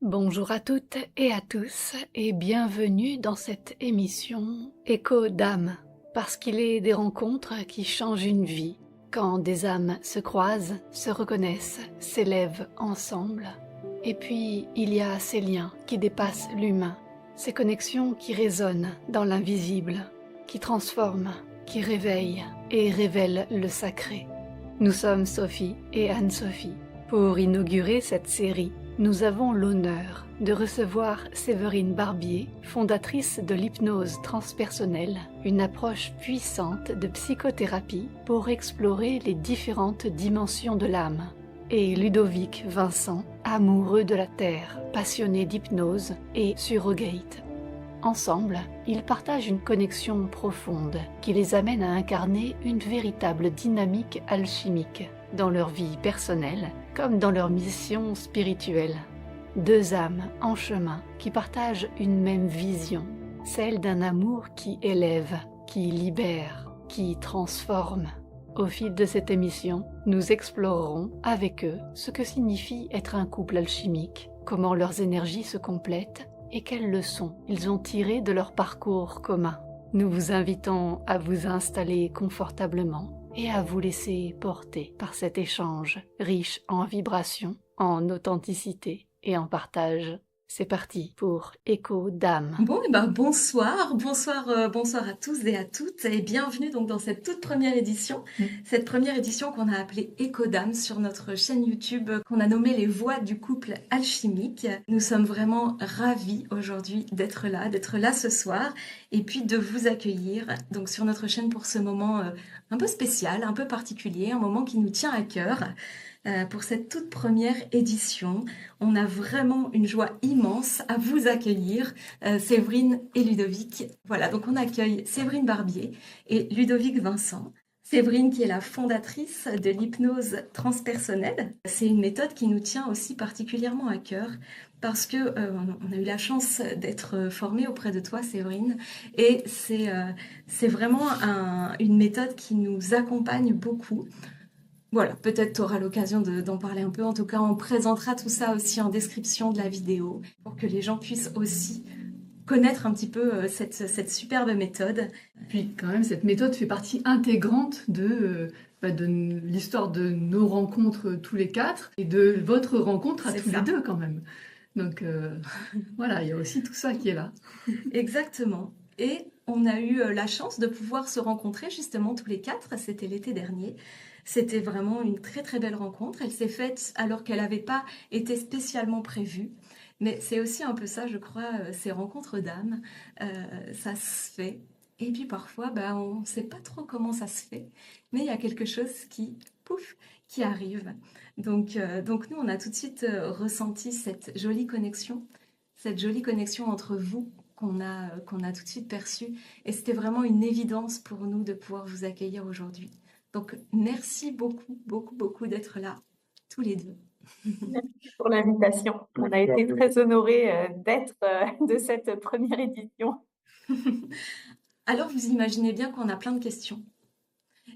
Bonjour à toutes et à tous et bienvenue dans cette émission Écho d'âme, parce qu'il est des rencontres qui changent une vie, quand des âmes se croisent, se reconnaissent, s'élèvent ensemble. Et puis il y a ces liens qui dépassent l'humain, ces connexions qui résonnent dans l'invisible, qui transforment, qui réveillent et révèlent le sacré. Nous sommes Sophie et Anne-Sophie. Pour inaugurer cette série, nous avons l'honneur de recevoir Séverine Barbier, fondatrice de l'hypnose transpersonnelle, une approche puissante de psychothérapie pour explorer les différentes dimensions de l'âme, et Ludovic Vincent, amoureux de la Terre, passionné d'hypnose et surrogate. Ensemble, ils partagent une connexion profonde qui les amène à incarner une véritable dynamique alchimique dans leur vie personnelle comme dans leur mission spirituelle. Deux âmes en chemin qui partagent une même vision, celle d'un amour qui élève, qui libère, qui transforme. Au fil de cette émission, nous explorerons avec eux ce que signifie être un couple alchimique, comment leurs énergies se complètent et quelles leçons ils ont tirées de leur parcours commun. Nous vous invitons à vous installer confortablement et à vous laisser porter par cet échange riche en vibrations, en authenticité et en partage. C'est parti pour Écho d'âme. Bon, et ben bonsoir à tous et à toutes, et bienvenue donc dans cette toute première édition, cette première édition qu'on a appelée Écho d'âme sur notre chaîne YouTube, qu'on a nommée Les Voix du couple alchimique. Nous sommes vraiment ravis aujourd'hui d'être là ce soir, et puis de vous accueillir donc sur notre chaîne pour ce moment un peu spécial, un peu particulier, un moment qui nous tient à cœur. Pour cette toute première édition, on a vraiment une joie immense à vous accueillir, Séverine et Ludovic. Voilà, donc on accueille Séverine Barbier et Ludovic Vincent. Séverine qui est la fondatrice de l'hypnose transpersonnelle. C'est une méthode qui nous tient aussi particulièrement à cœur parce que on a eu la chance d'être formés auprès de toi, Séverine, et c'est vraiment une méthode qui nous accompagne beaucoup. Voilà, peut-être tu auras l'occasion d'en parler un peu. En tout cas, on présentera tout ça aussi en description de la vidéo pour que les gens puissent aussi connaître un petit peu cette superbe méthode. Puis quand même, cette méthode fait partie intégrante de l'histoire de nos rencontres tous les quatre et de votre rencontre à C'est tous ça. les deux quand même. Donc voilà, il y a aussi tout ça qui est là. Exactement. Et on a eu la chance de pouvoir se rencontrer justement tous les quatre. C'était l'été dernier. C'était vraiment une très très belle rencontre. Elle s'est faite alors qu'elle n'avait pas été spécialement prévue. Mais c'est aussi un peu ça, je crois, ces rencontres d'âme. Ça se fait. Et puis parfois, bah, on ne sait pas trop comment ça se fait. Mais il y a quelque chose qui, pouf, qui arrive. Donc nous, on a tout de suite ressenti cette jolie connexion entre vous qu'on a tout de suite perçue. Et c'était vraiment une évidence pour nous de pouvoir vous accueillir aujourd'hui. Donc, merci beaucoup, beaucoup, beaucoup d'être là, tous les deux. Merci pour l'invitation. On a été très honorés d'être de cette première édition. Alors, vous imaginez bien qu'on a plein de questions.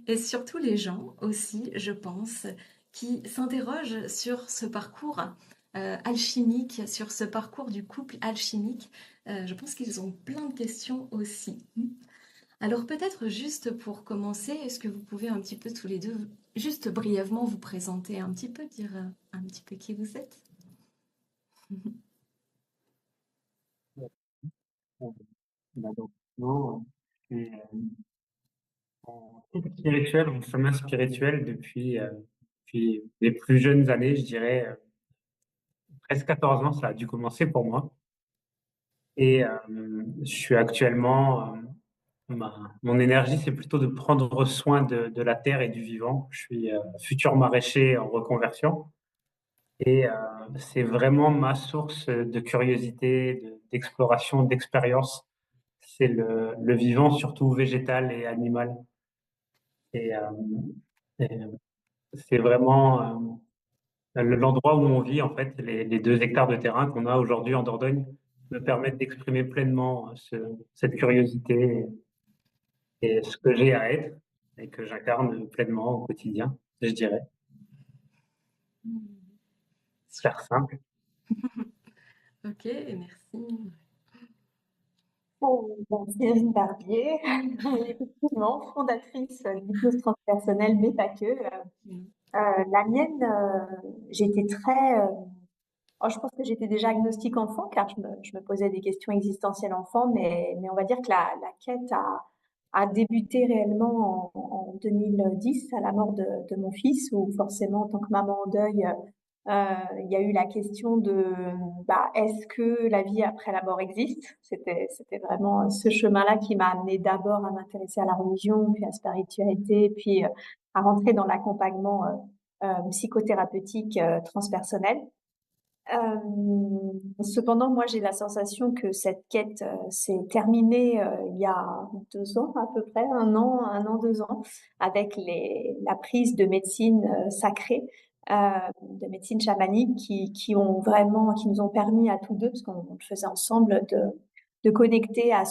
Et surtout les gens aussi, je pense, qui s'interrogent sur ce parcours alchimique, sur ce parcours du couple alchimique. Je pense qu'ils ont plein de questions aussi. Alors peut-être juste pour commencer, est-ce que vous pouvez un petit peu tous les deux, juste brièvement vous présenter un petit peu, dire un petit peu qui vous êtes? Bah, donc, non, je suis en quête spirituelle, en chemin spirituel depuis les plus jeunes années, je dirais, presque 14 ans, ça a dû commencer pour moi. Et je suis actuellement, mon énergie, c'est plutôt de prendre soin de la terre et du vivant. Je suis futur maraîcher en reconversion. Et c'est vraiment ma source de curiosité, d'exploration, d'expérience. C'est le vivant, surtout végétal et animal. Et, et c'est vraiment l'endroit où on vit, en fait, les 2 hectares de terrain qu'on a aujourd'hui en Dordogne me permettent d'exprimer pleinement cette curiosité et ce que j'ai à être et que j'incarne pleinement au quotidien, je dirais. Faire simple. Ok, merci. Cyrine Barbier, effectivement, fondatrice d'Hypnose Transpersonnelle, mais pas que. Mm. La mienne, j'ai été très. Je pense que j'étais déjà agnostique enfant, car je me posais des questions existentielles enfant, mais on va dire que la quête a débuté réellement en 2010, à la mort de mon fils, où forcément, en tant que maman en deuil, il y a eu la question de est-ce que la vie après la mort existe? C'était vraiment ce chemin-là qui m'a amené d'abord à m'intéresser à la religion, puis à la spiritualité, puis à rentrer dans l'accompagnement psychothérapeutique transpersonnel. Cependant, moi, j'ai la sensation que cette quête s'est terminée il y a 2 ans à peu près, un an, 2 ans, avec la prise de médecine sacrée, de médecine chamanique, qui nous ont permis à tous deux, parce qu'on le faisait ensemble, de connecter à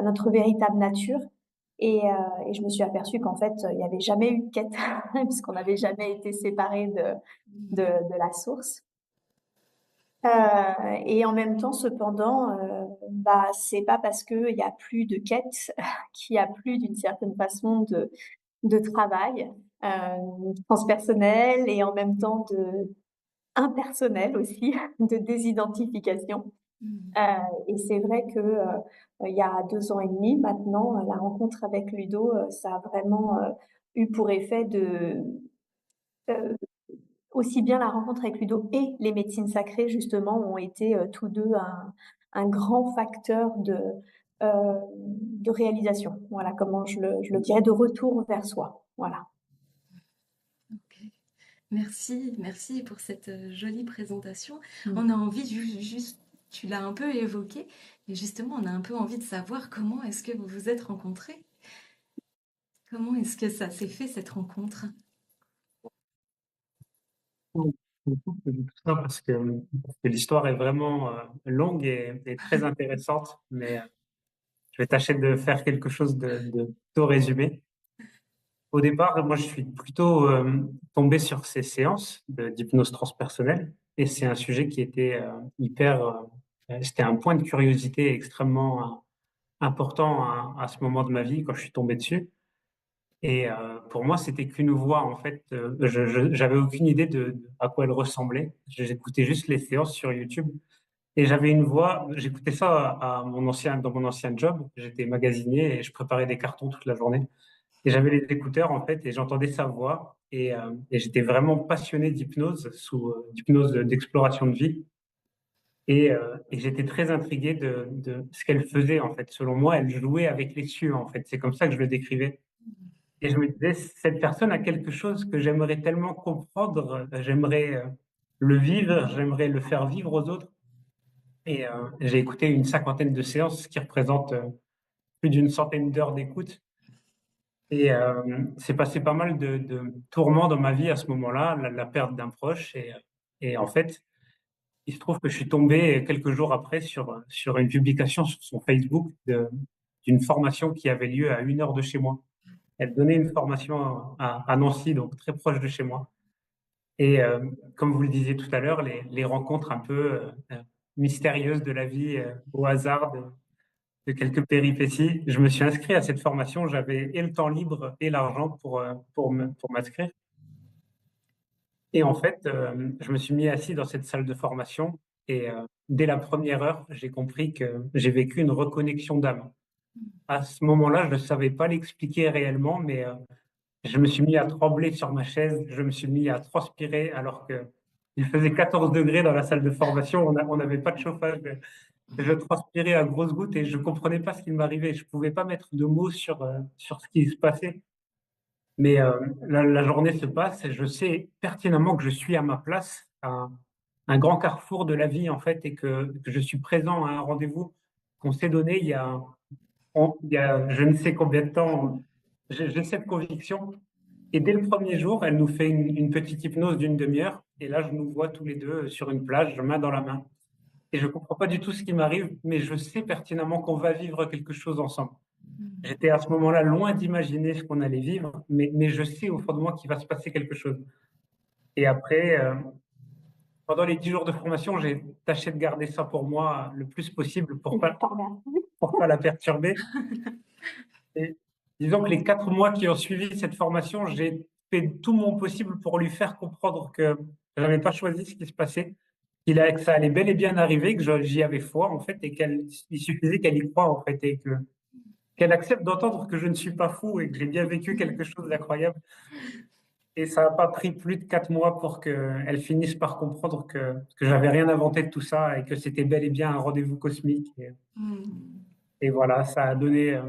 notre véritable nature. Et je me suis aperçue qu'en fait, il n'y avait jamais eu de quête, puisqu'on n'avait jamais été séparés de la source. Et en même temps, cependant, c'est pas parce qu'il y a plus de quête qu'il y a plus d'une certaine façon de travail transpersonnel et en même temps de impersonnel aussi, de désidentification. Mm. Et c'est vrai que il y a 2 ans et demi maintenant, la rencontre avec Ludo, ça a vraiment eu pour effet de euh, aussi bien la rencontre avec Ludo et les médecines sacrées, justement, ont été tous deux un grand facteur de réalisation. Voilà comment je le dirais, de retour vers soi. Voilà. Ok. Merci pour cette jolie présentation. Mm. On a envie, juste, tu l'as un peu évoqué, mais justement, on a un peu envie de savoir comment est-ce que vous vous êtes rencontrés? Comment est-ce que ça s'est fait, cette rencontre? Du coup, je dis tout ça parce que l'histoire est vraiment longue et très intéressante, mais je vais tâcher de faire quelque chose de plutôt résumé. Au départ, moi, je suis plutôt tombé sur ces séances d'hypnose transpersonnelle et c'est un sujet qui était c'était un point de curiosité extrêmement important à ce moment de ma vie quand je suis tombé dessus. Et pour moi, c'était qu'une voix, en fait. J'avais aucune idée de à quoi elle ressemblait. J'écoutais juste les séances sur YouTube. Et j'avais une voix, j'écoutais ça dans mon ancien job. J'étais magasinier et je préparais des cartons toute la journée. Et j'avais les écouteurs, en fait, et j'entendais sa voix. Et j'étais vraiment passionné d'hypnose, d'hypnose d'exploration de vie. Et j'étais très intrigué de ce qu'elle faisait, en fait. Selon moi, elle jouait avec les cieux, en fait. C'est comme ça que je le décrivais. Et je me disais, cette personne a quelque chose que j'aimerais tellement comprendre, j'aimerais le vivre, j'aimerais le faire vivre aux autres. Et j'ai écouté une cinquantaine de séances, ce qui représente plus d'une centaine d'heures d'écoute. Et c'est passé pas mal de tourments dans ma vie à ce moment-là, la perte d'un proche. Et en fait, il se trouve que je suis tombé quelques jours après sur une publication sur son Facebook d'une formation qui avait lieu à 1 heure de chez moi. Elle donnait une formation à Nancy, donc très proche de chez moi. Et comme vous le disiez tout à l'heure, les rencontres un peu mystérieuses de la vie, au hasard de quelques péripéties. Je me suis inscrit à cette formation. J'avais et le temps libre et l'argent pour m'inscrire. Et en fait, je me suis mis assis dans cette salle de formation. Et dès la première heure, j'ai compris que j'ai vécu une reconnexion d'âme. À ce moment-là, je ne savais pas l'expliquer réellement, mais je me suis mis à trembler sur ma chaise, je me suis mis à transpirer alors que il faisait 14 degrés dans la salle de formation, on n'avait pas de chauffage. Je transpirais à grosses gouttes et je comprenais pas ce qui m'arrivait. Je pouvais pas mettre de mots sur ce qui se passait. Mais la journée se passe et je sais pertinemment que je suis à ma place, à un grand carrefour de la vie en fait, et que je suis présent à un rendez-vous qu'on s'est donné il y a je ne sais combien de temps. J'ai cette conviction. Et dès le premier jour, elle nous fait une petite hypnose d'une demi-heure. Et là, je nous vois tous les deux sur une plage, main dans la main. Et je comprends pas du tout ce qui m'arrive, mais je sais pertinemment qu'on va vivre quelque chose ensemble. J'étais à ce moment-là loin d'imaginer ce qu'on allait vivre, mais je sais au fond de moi qu'il va se passer quelque chose. Et après, pendant les 10 jours de formation, j'ai tâché de garder ça pour moi le plus possible pour pas la perturber. Et disons que les 4 mois qui ont suivi cette formation, j'ai fait tout mon possible pour lui faire comprendre que je n'avais pas choisi ce qui se passait, que ça allait bel et bien arriver, que j'y avais foi, en fait, et il suffisait qu'elle y croie, en fait, et qu'elle accepte d'entendre que je ne suis pas fou et que j'ai bien vécu quelque chose d'incroyable. Et ça n'a pas pris plus de 4 mois pour qu'elle finisse par comprendre que j'avais rien inventé de tout ça et que c'était bel et bien un rendez-vous cosmique. Et voilà, ça a donné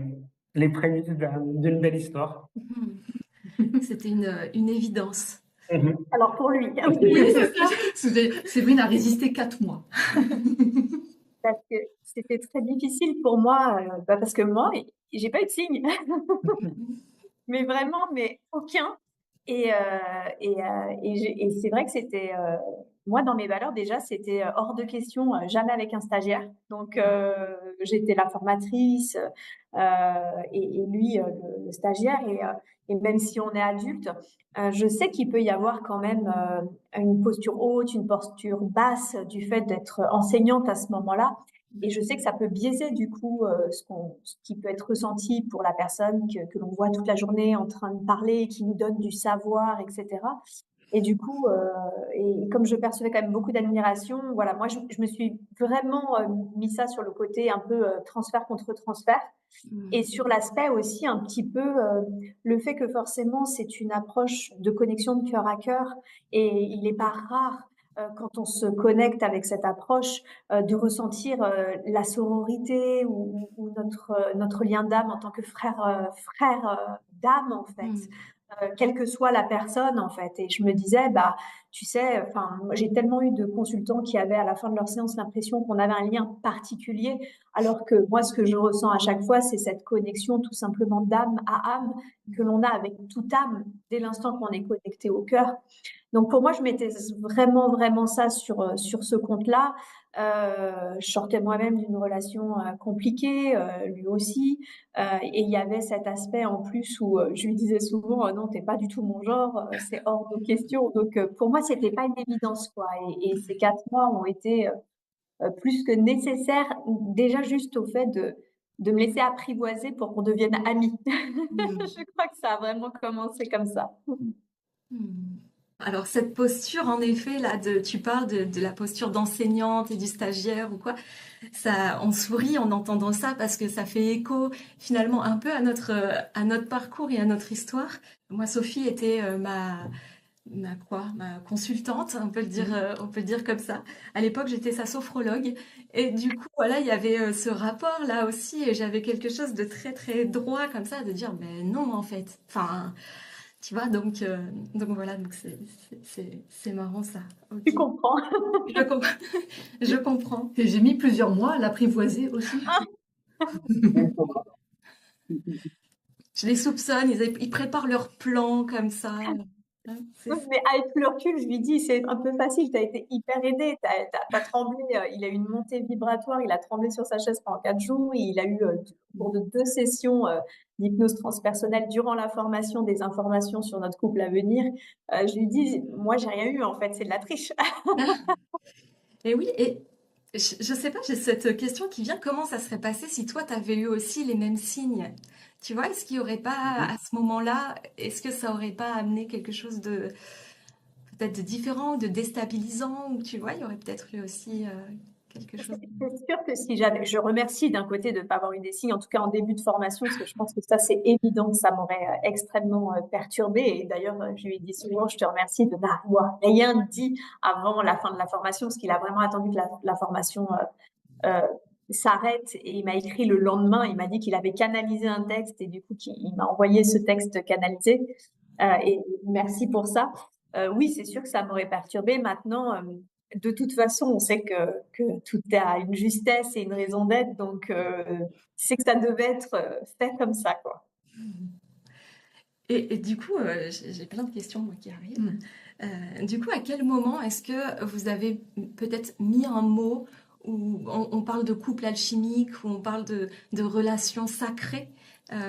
les prémices d'une belle histoire. C'était une évidence. Alors pour lui, Oui, c'est ça. Séverine a résisté 4 mois. parce que c'était très difficile pour moi, parce que moi, j'ai pas eu de signe, mais vraiment, mais aucun. Et c'est vrai que c'était, moi, dans mes valeurs, déjà, c'était hors de question, jamais avec un stagiaire. Donc, j'étais la formatrice et lui, le stagiaire. Et même si on est adulte, je sais qu'il peut y avoir quand même une posture haute, une posture basse du fait d'être enseignante à ce moment-là. Et je sais que ça peut biaiser du coup ce qui peut être ressenti pour la personne que l'on voit toute la journée en train de parler, qui nous donne du savoir, etc. Et du coup, et comme je percevais quand même beaucoup d'admiration, voilà, moi je me suis vraiment mis ça sur le côté un peu transfert contre transfert, et sur l'aspect aussi un petit peu le fait que forcément c'est une approche de connexion de cœur à cœur, et il n'est pas rare quand on se connecte avec cette approche de ressentir la sororité ou notre lien d'âme en tant que frère d'âme en fait. Quelle que soit la personne en fait. Et je me disais, bah, tu sais, enfin, j'ai tellement eu de consultants qui avaient à la fin de leur séance l'impression qu'on avait un lien particulier, alors que moi, ce que je ressens à chaque fois, c'est cette connexion tout simplement d'âme à âme que l'on a avec toute âme dès l'instant qu'on est connecté au cœur. Donc pour moi, je mettais vraiment ça sur ce compte-là. Je sortais moi-même d'une relation compliquée, lui aussi. Et il y avait cet aspect en plus où je lui disais souvent non, t'es pas du tout mon genre, c'est hors de question. Donc pour moi, c'était pas une évidence quoi. Et ces 4 mois ont été plus que nécessaires, déjà juste au fait de me laisser apprivoiser pour qu'on devienne amis. Je crois que ça a vraiment commencé comme ça. Alors cette posture, en effet, là, tu parles de la posture d'enseignante et du stagiaire ou quoi, ça, on sourit en entendant ça parce que ça fait écho finalement un peu à notre parcours et à notre histoire. Moi, Sophie était ma consultante, on peut le dire comme ça. À l'époque, j'étais sa sophrologue et du coup, voilà, il y avait ce rapport là aussi et j'avais quelque chose de très très droit comme ça, de dire, mais non en fait, enfin. Tu vois, donc voilà, donc c'est marrant ça. Ok. Tu comprends. Je comprends. Je comprends. Et j'ai mis plusieurs mois à l'apprivoiser aussi. Je les soupçonne, ils préparent leur plan comme ça. Mais avec le recul, je lui dis, c'est un peu facile, tu as été hyper aidé, t'as tremblé, il a eu une montée vibratoire, il a tremblé sur sa chaise pendant 4 jours, et il a eu, au cours de 2 sessions d'hypnose transpersonnelle durant la formation, des informations sur notre couple à venir. Je lui dis, moi, j'ai rien eu, en fait, c'est de la triche. Et oui, et je sais pas, j'ai cette question qui vient, comment ça serait passé si toi, tu avais eu aussi les mêmes signes? Tu vois, est-ce qu'il y aurait pas, à ce moment-là, est-ce que ça aurait pas amené quelque chose de peut-être de différent, de déstabilisant, ou tu vois, il y aurait peut-être eu aussi quelque chose. C'est sûr que si j'avais, je remercie d'un côté de ne pas avoir eu des signes, en tout cas en début de formation, parce que je pense que ça, c'est évident que ça m'aurait extrêmement perturbée. Et d'ailleurs, je lui ai dit souvent, je te remercie de n'avoir rien dit avant la fin de la formation, parce qu'il a vraiment attendu que la formation s'arrête. Et il m'a écrit le lendemain, il m'a dit qu'il avait canalisé un texte et du coup, il m'a envoyé ce texte canalisé. Et merci pour ça. Oui, c'est sûr que ça m'aurait perturbée. Maintenant, de toute façon, on sait que tout a une justesse et une raison d'être, donc c'est que ça devait être fait comme ça, quoi. Et du coup, j'ai plein de questions moi qui arrivent. Du coup, à quel moment est-ce que vous avez peut-être mis un mot où on parle de couple alchimique, où on parle de relations sacrées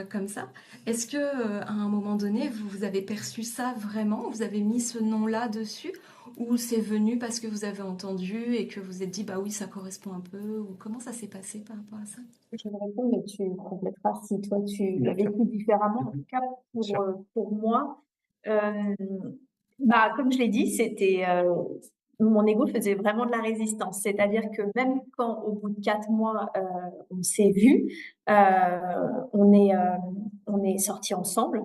comme ça? Est-ce que à un moment donné, vous avez perçu ça vraiment? Vous avez mis ce nom-là dessus? Ou c'est venu parce que vous avez entendu et que vous êtes dit, bah oui, ça correspond un peu, ou comment ça s'est passé par rapport à ça? Je vais répondre, mais tu compléteras si toi tu l'as Bien sûr. vécu différemment. En tout cas, Bien sûr. pour moi, euh, bah, comme je l'ai dit, mon ego faisait vraiment de la résistance. C'est-à-dire que même quand au bout de 4 mois, on s'est vu, on est sortis ensemble.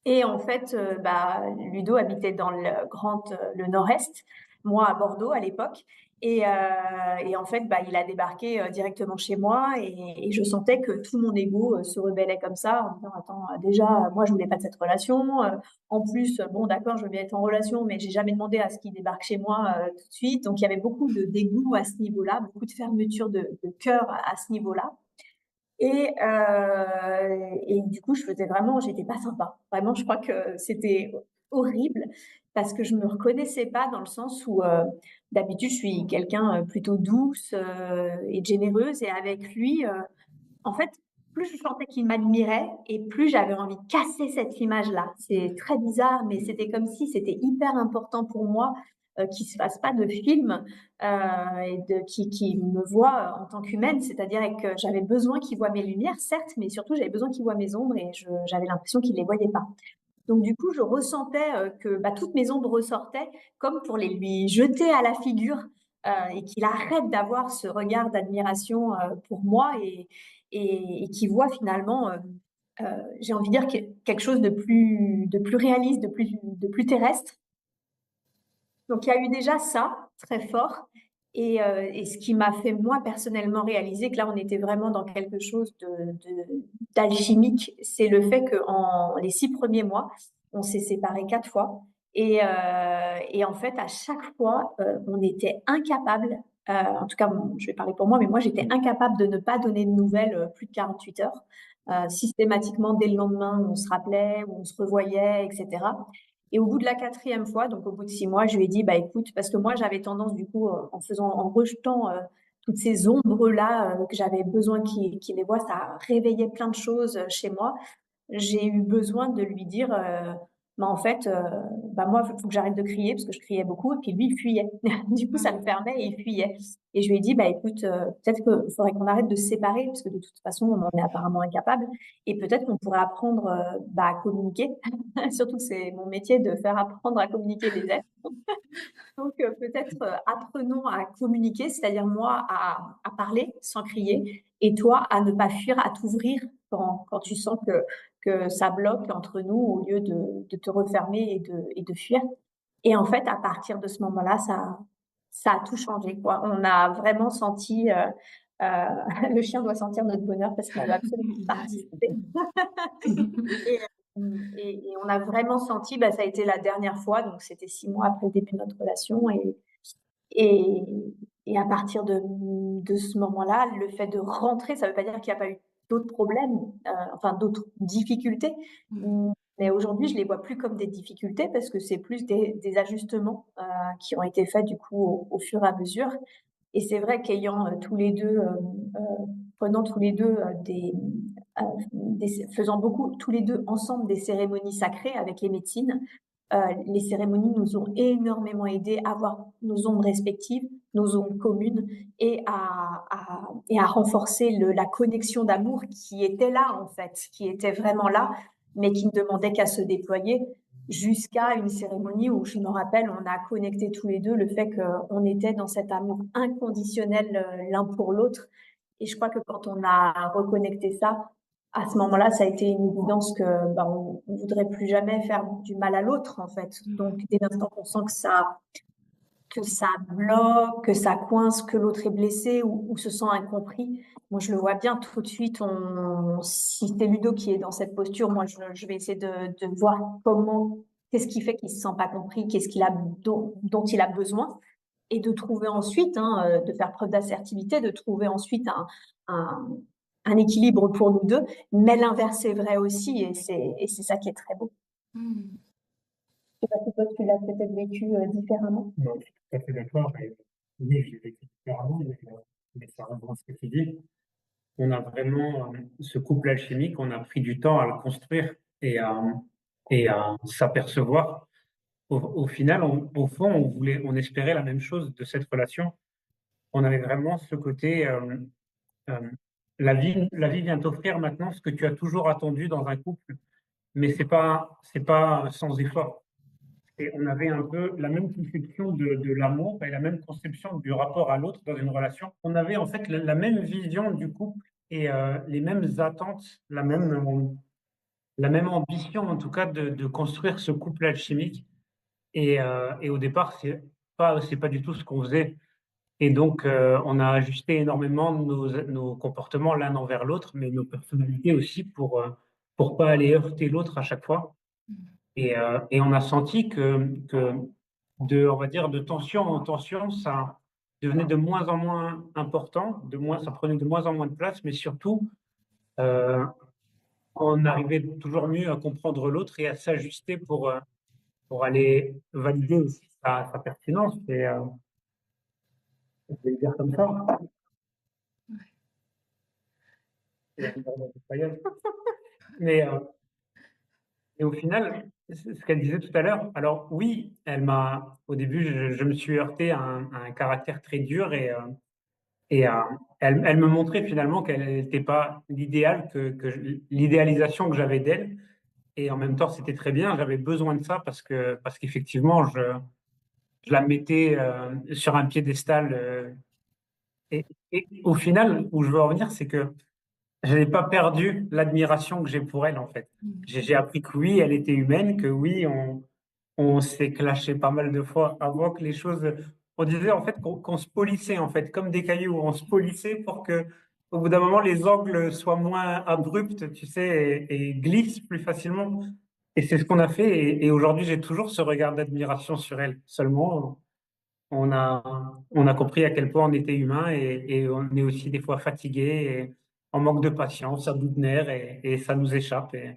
Et en fait, bah, Ludo habitait dans le nord-est, moi à Bordeaux à l'époque. Et en fait, bah, il a débarqué directement chez moi et je sentais que tout mon ego se rebellait comme ça en disant, attends, déjà, moi, je voulais pas de cette relation. En plus, bon, d'accord, je veux bien être en relation, mais j'ai jamais demandé à ce qu'il débarque chez moi tout de suite. Donc, il y avait beaucoup de dégoût à ce niveau-là, beaucoup de fermeture de cœur à ce niveau-là. Et du coup, j'étais pas sympa. Vraiment, je crois que c'était horrible parce que je me reconnaissais pas dans le sens où d'habitude, je suis quelqu'un plutôt douce et généreuse. Et avec lui, en fait, plus je sentais qu'il m'admirait et plus j'avais envie de casser cette image-là. C'est très bizarre, mais c'était comme si c'était hyper important pour moi qu'il se fasse pas de film qui me voit en tant qu'humaine. C'est-à-dire que j'avais besoin qu'il voit mes lumières, certes, mais surtout j'avais besoin qu'il voit mes ombres et j'avais l'impression qu'il les voyait pas. Donc du coup, je ressentais que bah, toutes mes ombres ressortaient comme pour les lui jeter à la figure et qu'il arrête d'avoir ce regard d'admiration pour moi et qu'il voit finalement, j'ai envie de dire, quelque chose de plus réaliste, de plus terrestre. Donc il y a eu déjà ça, très fort. Et ce qui m'a fait moi personnellement réaliser que là on était vraiment dans quelque chose d'alchimique, c'est le fait qu'en les 6 premiers mois, on s'est séparés 4 fois. Et en fait, à chaque fois, on était incapable, en tout cas, bon, je vais parler pour moi, mais moi j'étais incapable de ne pas donner de nouvelles plus de 48 heures. Systématiquement, dès le lendemain, on se rappelait, on se revoyait, etc. Et au bout de la 4e fois, donc au bout de 6 mois, je lui ai dit, bah écoute, parce que moi j'avais tendance du coup, en rejetant toutes ces ombres-là que j'avais besoin qu'il les voie, ça réveillait plein de choses chez moi. J'ai eu besoin de lui dire, bah en fait, bah moi, il faut que j'arrête de crier parce que je criais beaucoup et puis lui, il fuyait. Du coup, ça me fermait et il fuyait. Et je lui ai dit, bah écoute, peut-être qu'il faudrait qu'on arrête de se séparer parce que de toute façon, on en est apparemment incapable. Et peut-être qu'on pourrait apprendre bah, à communiquer. Surtout que c'est mon métier de faire apprendre à communiquer les êtres. Donc, peut-être apprenons à communiquer, c'est-à-dire moi à parler sans crier et toi à ne pas fuir, à t'ouvrir quand tu sens que ça bloque entre nous au lieu de te refermer et de fuir. Et en fait, à partir de ce moment-là, ça a tout changé, quoi. On a vraiment senti, le chien doit sentir notre bonheur parce qu'il veut absolument participer. Et, et on a vraiment senti, bah, ça a été la dernière fois, donc c'était 6 mois après le début de notre relation. Et, et à partir de ce moment-là, le fait de rentrer, ça ne veut pas dire qu'il n'y a pas eu d'autres problèmes, enfin d'autres difficultés. Mais aujourd'hui, je les vois plus comme des difficultés parce que c'est plus des ajustements qui ont été faits du coup au fur et à mesure. Et c'est vrai qu'ayant tous les deux, prenant tous les deux faisant beaucoup tous les deux ensemble des cérémonies sacrées avec les médecines, les cérémonies nous ont énormément aidés à voir nos ombres respectives, nos ombres communes et à renforcer la connexion d'amour qui était là en fait, qui était vraiment là, mais qui ne demandait qu'à se déployer jusqu'à une cérémonie où je me rappelle, on a connecté tous les deux le fait qu'on était dans cet amour inconditionnel l'un pour l'autre. Et je crois que quand on a reconnecté ça, à ce moment-là, ça a été une évidence que ben, on voudrait plus jamais faire du mal à l'autre, en fait. Donc, dès l'instant qu'on sent que ça bloque, que ça coince, que l'autre est blessé ou se sent incompris, moi, je le vois bien tout de suite. Si c'est Ludo qui est dans cette posture, moi, je vais essayer de voir qu'est-ce qui fait qu'il se sent pas compris, qu'est-ce dont il a besoin et de trouver ensuite, de faire preuve d'assertivité, de trouver ensuite un, un équilibre pour nous deux, mais l'inverse est vrai aussi, et c'est ça qui est très beau. Je sais pas si toi tu l'as peut-être vécu différemment. Non, je suis tout à fait d'accord. Et oui, je l'ai vécu différemment, mais ça rejoint ce que tu dis. On a vraiment ce couple alchimique, on a pris du temps à le construire et à s'apercevoir au final, au fond, on espérait la même chose de cette relation. On avait vraiment ce côté, euh, la vie vient t'offrir maintenant ce que tu as toujours attendu dans un couple, mais c'est pas sans effort. Et on avait un peu la même conception de l'amour et la même conception du rapport à l'autre dans une relation. On avait en fait la même vision du couple et les mêmes attentes, la même ambition en tout cas de construire ce couple alchimique. Et au départ, c'est pas du tout ce qu'on faisait. Et donc, on a ajusté énormément nos comportements l'un envers l'autre, mais nos personnalités aussi pour pas aller heurter l'autre à chaque fois. Et on a senti que on va dire, de tension en tension, ça devenait de moins en moins important, ça prenait de moins en moins de place, mais surtout, euh, on arrivait toujours mieux à comprendre l'autre et à s'ajuster pour aller valider aussi sa pertinence. Je vais le dire comme ça. C'est la manière dont je voyage. Mais, et au final, ce qu'elle disait tout à l'heure, alors oui, au début, je me suis heurté à un caractère très dur et elle me montrait finalement qu'elle n'était pas l'idéal, l'idéalisation que j'avais d'elle. Et en même temps, c'était très bien, j'avais besoin de ça parce qu'effectivement, je la mettais sur un piédestal. Et, et au final, où je veux en venir, c'est que je n'ai pas perdu l'admiration que j'ai pour elle, en fait. J'ai appris que oui, elle était humaine, que oui, on s'est clashé pas mal de fois avant que les choses. On disait en fait qu'on se polissait, en fait, comme des cailloux. On se polissait pour que, au bout d'un moment, les angles soient moins abrupts, tu sais, et glissent plus facilement. Et c'est ce qu'on a fait. Et aujourd'hui, j'ai toujours ce regard d'admiration sur elle. Seulement, on a compris à quel point on était humain et on est aussi des fois fatigué et on manque de patience, à bout de nerfs et ça nous échappe et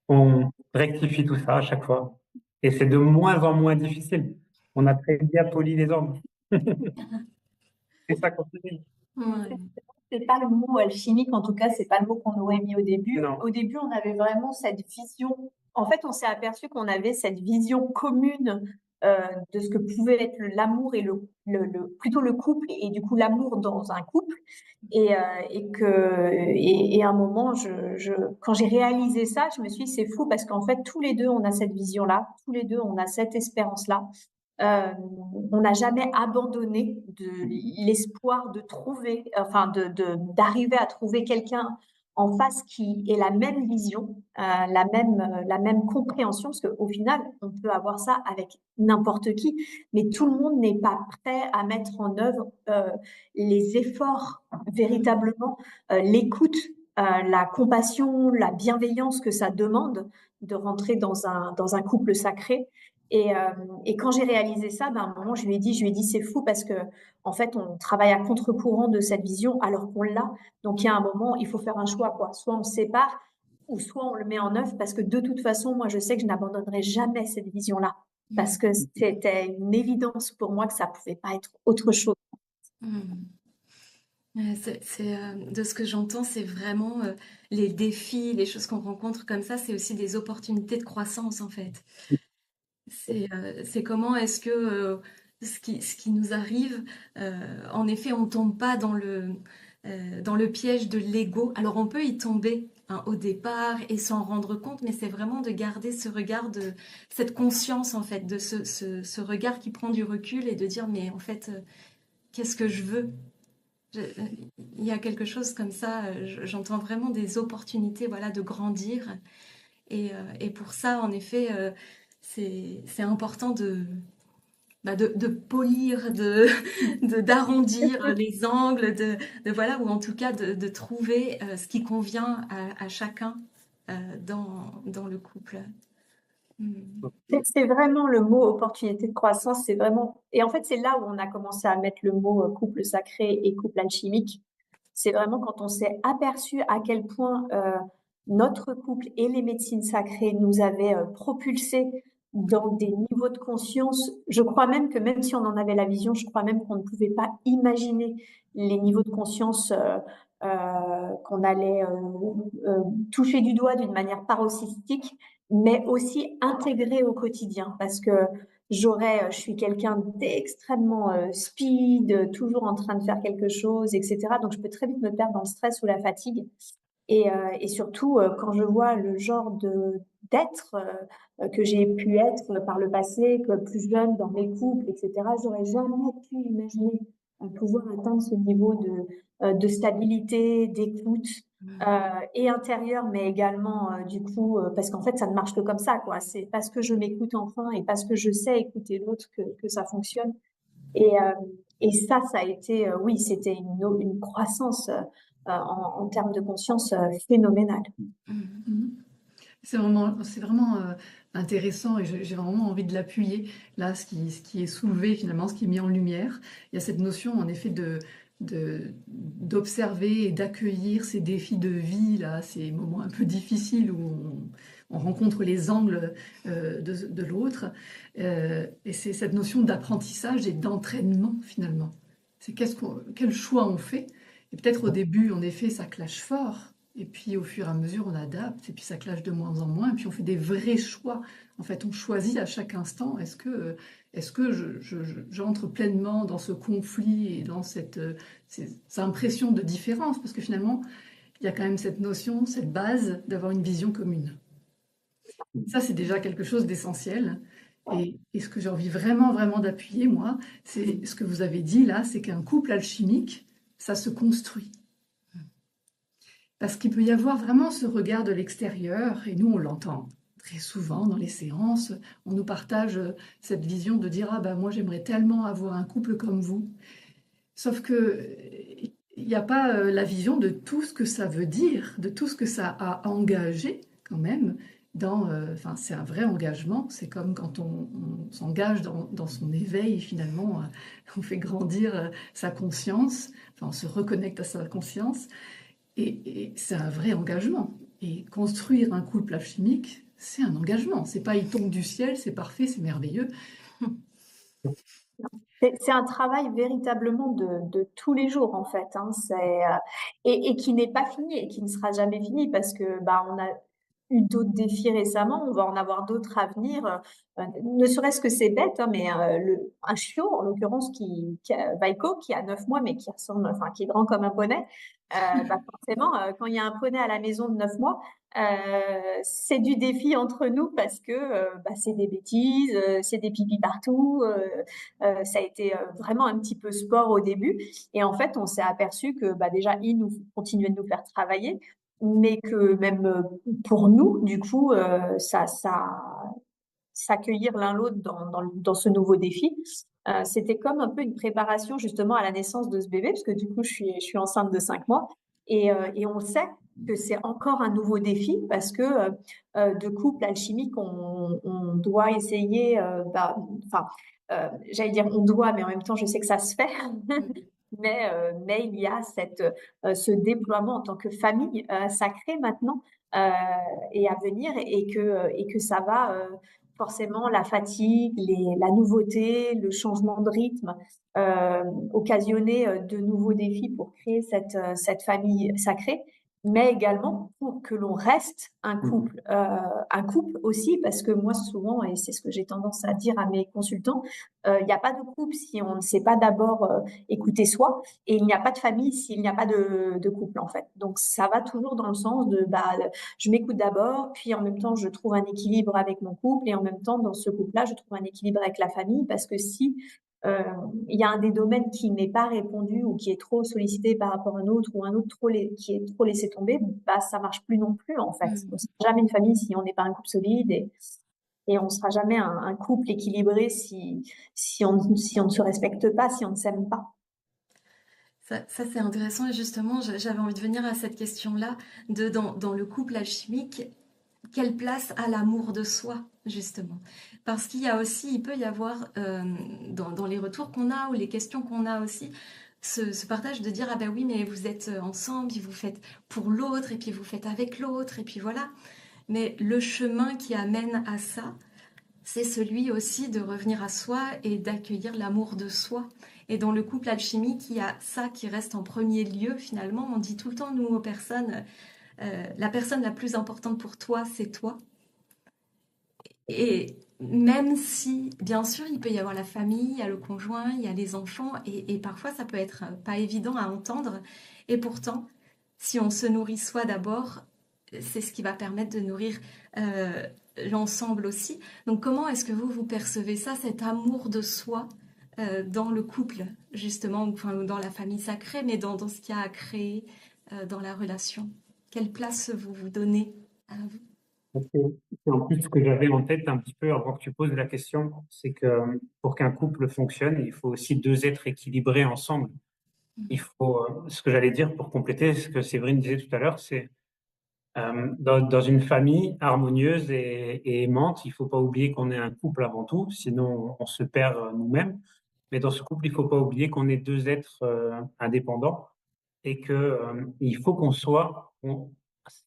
on rectifie tout ça à chaque fois. Et c'est de moins en moins difficile. On a très bien poli les angles. C'est ça qu'on se dit. Ouais. C'est pas le mot alchimique, en tout cas, c'est pas le mot qu'on aurait mis au début. Non. Au début, on avait vraiment cette vision. En fait, on s'est aperçu qu'on avait cette vision commune de ce que pouvait être l'amour et plutôt le couple et du coup l'amour dans un couple. Et à un moment, quand j'ai réalisé ça, je me suis dit, c'est fou parce qu'en fait, tous les deux, on a cette vision-là, tous les deux, on a cette espérance-là. Euh, on n'a jamais abandonné de l'espoir de trouver, enfin d'arriver à trouver quelqu'un en face qui ait la même vision, la même compréhension, parce qu'au final, on peut avoir ça avec n'importe qui, mais tout le monde n'est pas prêt à mettre en œuvre les efforts véritablement, l'écoute, la compassion, la bienveillance que ça demande de rentrer dans un couple sacré. Et, euh, et quand j'ai réalisé ça, ben, à un moment, je lui ai dit, c'est fou parce que, en fait, on travaille à contre-courant de cette vision alors qu'on l'a. Donc, il y a un moment, il faut faire un choix, quoi. Soit on se sépare, ou soit on le met en œuvre parce que de toute façon, moi, je sais que je n'abandonnerai jamais cette vision-là parce que c'était une évidence pour moi que ça pouvait pas être autre chose. Ouais, de ce que j'entends, c'est vraiment les défis, les choses qu'on rencontre comme ça, c'est aussi des opportunités de croissance en fait. C'est comment est-ce que ce qui nous arrive, en effet, on tombe pas dans le piège de l'ego. Alors on peut y tomber hein, au départ et s'en rendre compte, mais c'est vraiment de garder ce regard de cette conscience en fait, de ce regard qui prend du recul et de dire mais en fait, qu'est-ce que je veux? Je- il y a quelque chose comme ça, j'entends vraiment des opportunités voilà, de grandir. Et pour ça, en effet, c'est important de polir, d'arrondir les angles, voilà, ou en tout cas de trouver ce qui convient à chacun dans le couple. Mm. C'est vraiment le mot opportunité de croissance, c'est vraiment. Et en fait, c'est là où on a commencé à mettre le mot couple sacré et couple alchimique. C'est vraiment quand on s'est aperçu à quel point notre couple et les médecines sacrées nous avaient propulsés dans des niveaux de conscience. Je crois même que même si on en avait la vision, je crois même qu'on ne pouvait pas imaginer les niveaux de conscience qu'on allait toucher du doigt d'une manière paroxystique. mais aussi intégrée au quotidien parce que je suis quelqu'un d'extrêmement speed, toujours en train de faire quelque chose, etc. Donc, je peux très vite me perdre dans le stress ou la fatigue. Et surtout, quand je vois le genre d'être que j'ai pu être par le passé, que plus jeune dans mes couples, etc., j'aurais jamais pu imaginer pouvoir atteindre ce niveau de stabilité, d'écoute, et intérieure, mais également du coup, parce qu'en fait, ça ne marche que comme ça, quoi. C'est parce que je m'écoute enfin et parce que je sais écouter l'autre que ça fonctionne. Et, euh, et ça a été, oui, c'était une croissance en termes de conscience phénoménale. Mhm. C'est vraiment intéressant et j'ai vraiment envie de l'appuyer. Là, ce qui est soulevé finalement, ce qui est mis en lumière, il y a cette notion en effet d'observer et d'accueillir ces défis de vie, là, ces moments un peu difficiles où on rencontre les angles de l'autre. Et c'est cette notion d'apprentissage et d'entraînement finalement. C'est quel choix on fait. Et peut-être au début, en effet, ça clash fort. Et puis au fur et à mesure, on adapte, et puis ça clash de moins en moins, et puis on fait des vrais choix. En fait, on choisit à chaque instant, est-ce que j'entre pleinement dans ce conflit et dans ces impressions de différence? Parce que finalement, il y a quand même cette notion, cette base d'avoir une vision commune. Ça, c'est déjà quelque chose d'essentiel. Et ce que j'ai envie vraiment, vraiment d'appuyer, moi, c'est ce que vous avez dit là, c'est qu'un couple alchimique, ça se construit. Parce qu'il peut y avoir vraiment ce regard de l'extérieur, et nous on l'entend très souvent dans les séances, on nous partage cette vision de dire ah ben moi j'aimerais tellement avoir un couple comme vous. Sauf que il n'y a pas la vision de tout ce que ça veut dire, de tout ce que ça a engagé quand même. Enfin, c'est un vrai engagement, c'est comme quand on s'engage dans son éveil, finalement, on fait grandir sa conscience, enfin, on se reconnecte à sa conscience. Et c'est un vrai engagement. Et construire un couple alchimique, c'est un engagement. C'est pas il tombe du ciel, c'est parfait, c'est merveilleux. C'est un travail véritablement de tous les jours en fait, hein. Et qui n'est pas fini et qui ne sera jamais fini parce que bah on a eu d'autres défis récemment, on va en avoir d'autres à venir. Ne serait-ce que c'est bête, hein, mais un chiot en l'occurrence Vaiko qui a 9 mois mais qui ressemble, enfin qui est grand comme un poney. Bah forcément, quand il y a un poney à la maison de 9 mois, c'est du défi entre nous parce que bah, c'est des bêtises, c'est des pipis partout. Ça a été vraiment un petit peu sport au début. Et en fait, on s'est aperçu que bah, déjà, il nous continuait de nous faire travailler, mais que même pour nous, du coup, s'accueillir l'un l'autre dans ce nouveau défi. C'était comme un peu une préparation justement à la naissance de ce bébé, parce que du coup, je suis enceinte de 5 mois. Et on sait que c'est encore un nouveau défi parce que de couple alchimique, on doit essayer, enfin, j'allais dire on doit, mais en même temps, je sais que ça se fait. Mais il y a ce déploiement en tant que famille sacrée maintenant et à venir et que ça va forcément la fatigue, la nouveauté, le changement de rythme occasionner de nouveaux défis pour créer cette famille sacrée, mais également pour que l'on reste un couple aussi, parce que moi souvent, et c'est ce que j'ai tendance à dire à mes consultants, il n'y a pas de couple si on ne sait pas d'abord écouter soi, et il n'y a pas de famille s'il n'y a pas de couple en fait. Donc ça va toujours dans le sens de bah, je m'écoute d'abord, puis en même temps je trouve un équilibre avec mon couple, et en même temps dans ce couple-là je trouve un équilibre avec la famille, parce que si euh, il y a un des domaines qui n'est pas répondu ou qui est trop sollicité par rapport à un autre, ou un autre qui est trop laissé tomber, bah ça marche plus non plus en fait. On ne sera jamais une famille si on n'est pas un couple solide, et on ne sera jamais un couple équilibré si on ne se respecte pas, si on ne s'aime pas. Ça c'est intéressant et justement, j'avais envie de venir à cette question-là dans le couple alchimique, quelle place a l'amour de soi, justement? Parce qu'il y a aussi, il peut y avoir, dans les retours qu'on a ou les questions qu'on a aussi, ce partage de dire, ah ben oui, mais vous êtes ensemble, puis vous faites pour l'autre, et puis vous faites avec l'autre, et puis voilà. Mais le chemin qui amène à ça, c'est celui aussi de revenir à soi et d'accueillir l'amour de soi. Et dans le couple alchimique, il y a ça qui reste en premier lieu finalement. On dit tout le temps, nous, aux personnes, la personne la plus importante pour toi, c'est toi. Et même si, bien sûr, il peut y avoir la famille, il y a le conjoint, il y a les enfants, et parfois ça peut être pas évident à entendre. Et pourtant, si on se nourrit soi d'abord, c'est ce qui va permettre de nourrir euh, l'ensemble aussi. Donc comment est-ce que vous percevez ça, cet amour de soi dans le couple, justement, ou, enfin, ou dans la famille sacrée, mais dans ce qu'il y a à créer dans la relation? Quelle place vous vous donnez à vous? C'est c'est en plus ce que j'avais en tête un petit peu avant que tu poses la question, c'est que pour qu'un couple fonctionne, il faut aussi deux êtres équilibrés ensemble. Il faut, ce que j'allais dire pour compléter ce que Séverine disait tout à l'heure, c'est dans une famille harmonieuse et aimante, il faut pas oublier qu'on est un couple avant tout, sinon on se perd nous-mêmes. Mais dans ce couple, il faut pas oublier qu'on est deux êtres indépendants et que il faut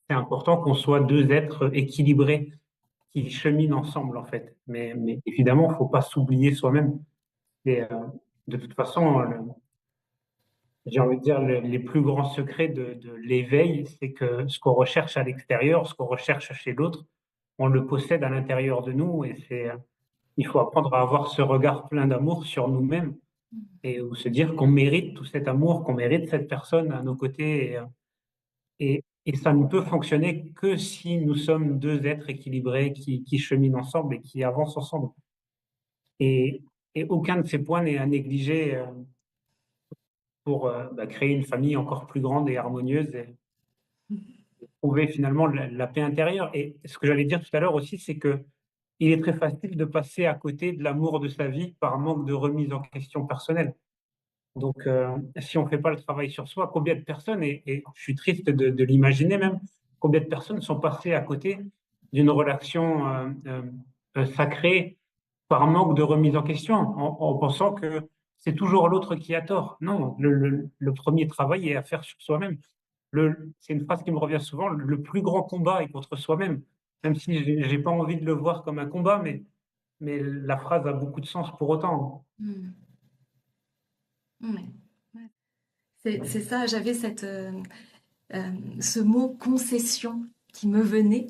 c'est important qu'on soit deux êtres équilibrés qui cheminent ensemble en fait. Mais évidemment, il faut pas s'oublier soi-même. Et de toute façon, j'ai envie de dire, les plus grands secrets de l'éveil, c'est que ce qu'on recherche à l'extérieur, ce qu'on recherche chez l'autre, on le possède à l'intérieur de nous. Et il faut apprendre à avoir ce regard plein d'amour sur nous-mêmes et se dire qu'on mérite tout cet amour, qu'on mérite cette personne à nos côtés. Et ça ne peut fonctionner que si nous sommes deux êtres équilibrés qui cheminent ensemble et qui avancent ensemble. Et, et aucun de ces points n'est à négliger pour créer une famille encore plus grande et harmonieuse et trouver finalement la paix intérieure. Et ce que j'allais dire tout à l'heure aussi, c'est que il est très facile de passer à côté de l'amour de sa vie par manque de remise en question personnelle. Donc, si on ne fait pas le travail sur soi, combien de personnes, et je suis triste de l'imaginer même, combien de personnes sont passées à côté d'une relation sacrée par manque de remise en question, en pensant que c'est toujours l'autre qui a tort. Non, le premier travail est à faire sur soi-même. C'est une phrase qui me revient souvent, le plus grand combat est contre soi-même. Même si j'ai pas envie de le voir comme un combat, mais la phrase a beaucoup de sens pour autant. Mm. Ouais. Ouais. C'est ça, j'avais ce mot concession qui me venait.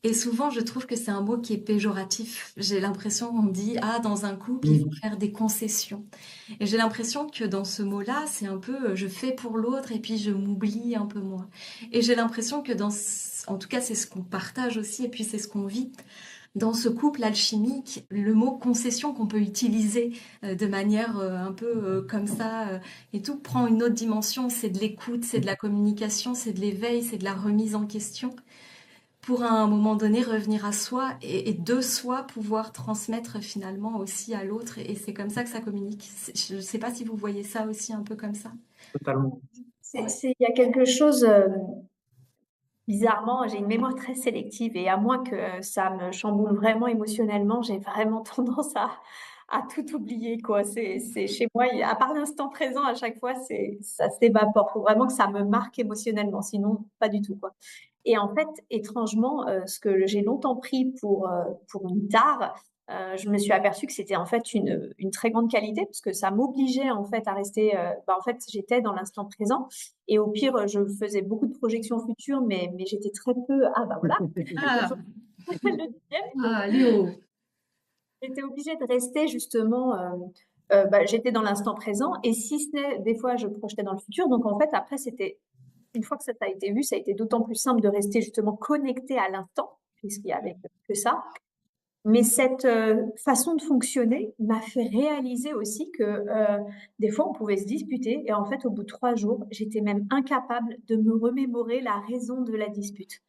Et souvent, je trouve que c'est un mot qui est péjoratif. J'ai l'impression qu'on dit, ah, dans un couple, il faut Mm. faire des concessions. Et j'ai l'impression que dans ce mot-là, c'est un peu, je fais pour l'autre et puis je m'oublie un peu moi. Et j'ai l'impression que en tout cas, c'est ce qu'on partage aussi et puis c'est ce qu'on vit. Dans ce couple alchimique, le mot concession qu'on peut utiliser de manière un peu comme ça et tout prend une autre dimension. C'est de l'écoute, c'est de la communication, c'est de l'éveil, c'est de la remise en question pour à un moment donné revenir à soi et de soi pouvoir transmettre finalement aussi à l'autre. Et c'est comme ça que ça communique. Je ne sais pas si vous voyez ça aussi un peu comme ça. Totalement. Ouais. Il y a quelque chose, bizarrement, j'ai une mémoire très sélective et à moins que ça me chamboule vraiment émotionnellement, j'ai vraiment tendance à tout oublier, quoi. C'est chez moi, à part l'instant présent, à chaque fois, ça s'évapore. Faut vraiment que ça me marque émotionnellement, sinon, pas du tout, quoi. Et en fait, étrangement, ce que j'ai longtemps pris pour une tare, je me suis aperçue que c'était en fait une très grande qualité parce que ça m'obligeait en fait à rester. En fait, j'étais dans l'instant présent et au pire, je faisais beaucoup de projections futures, mais j'étais très peu. Ah bah voilà. Ah, Le deuxième, ah, Léo. j'étais obligée de rester justement. J'étais dans l'instant présent et si ce n'est, des fois, je projetais dans le futur. Donc en fait, après, c'était une fois que ça a été vu, ça a été d'autant plus simple de rester justement connecté à l'instant, puisqu'il y avait que ça. Mais cette façon de fonctionner m'a fait réaliser aussi que des fois, on pouvait se disputer. Et en fait, au bout de 3 jours, j'étais même incapable de me remémorer la raison de la dispute.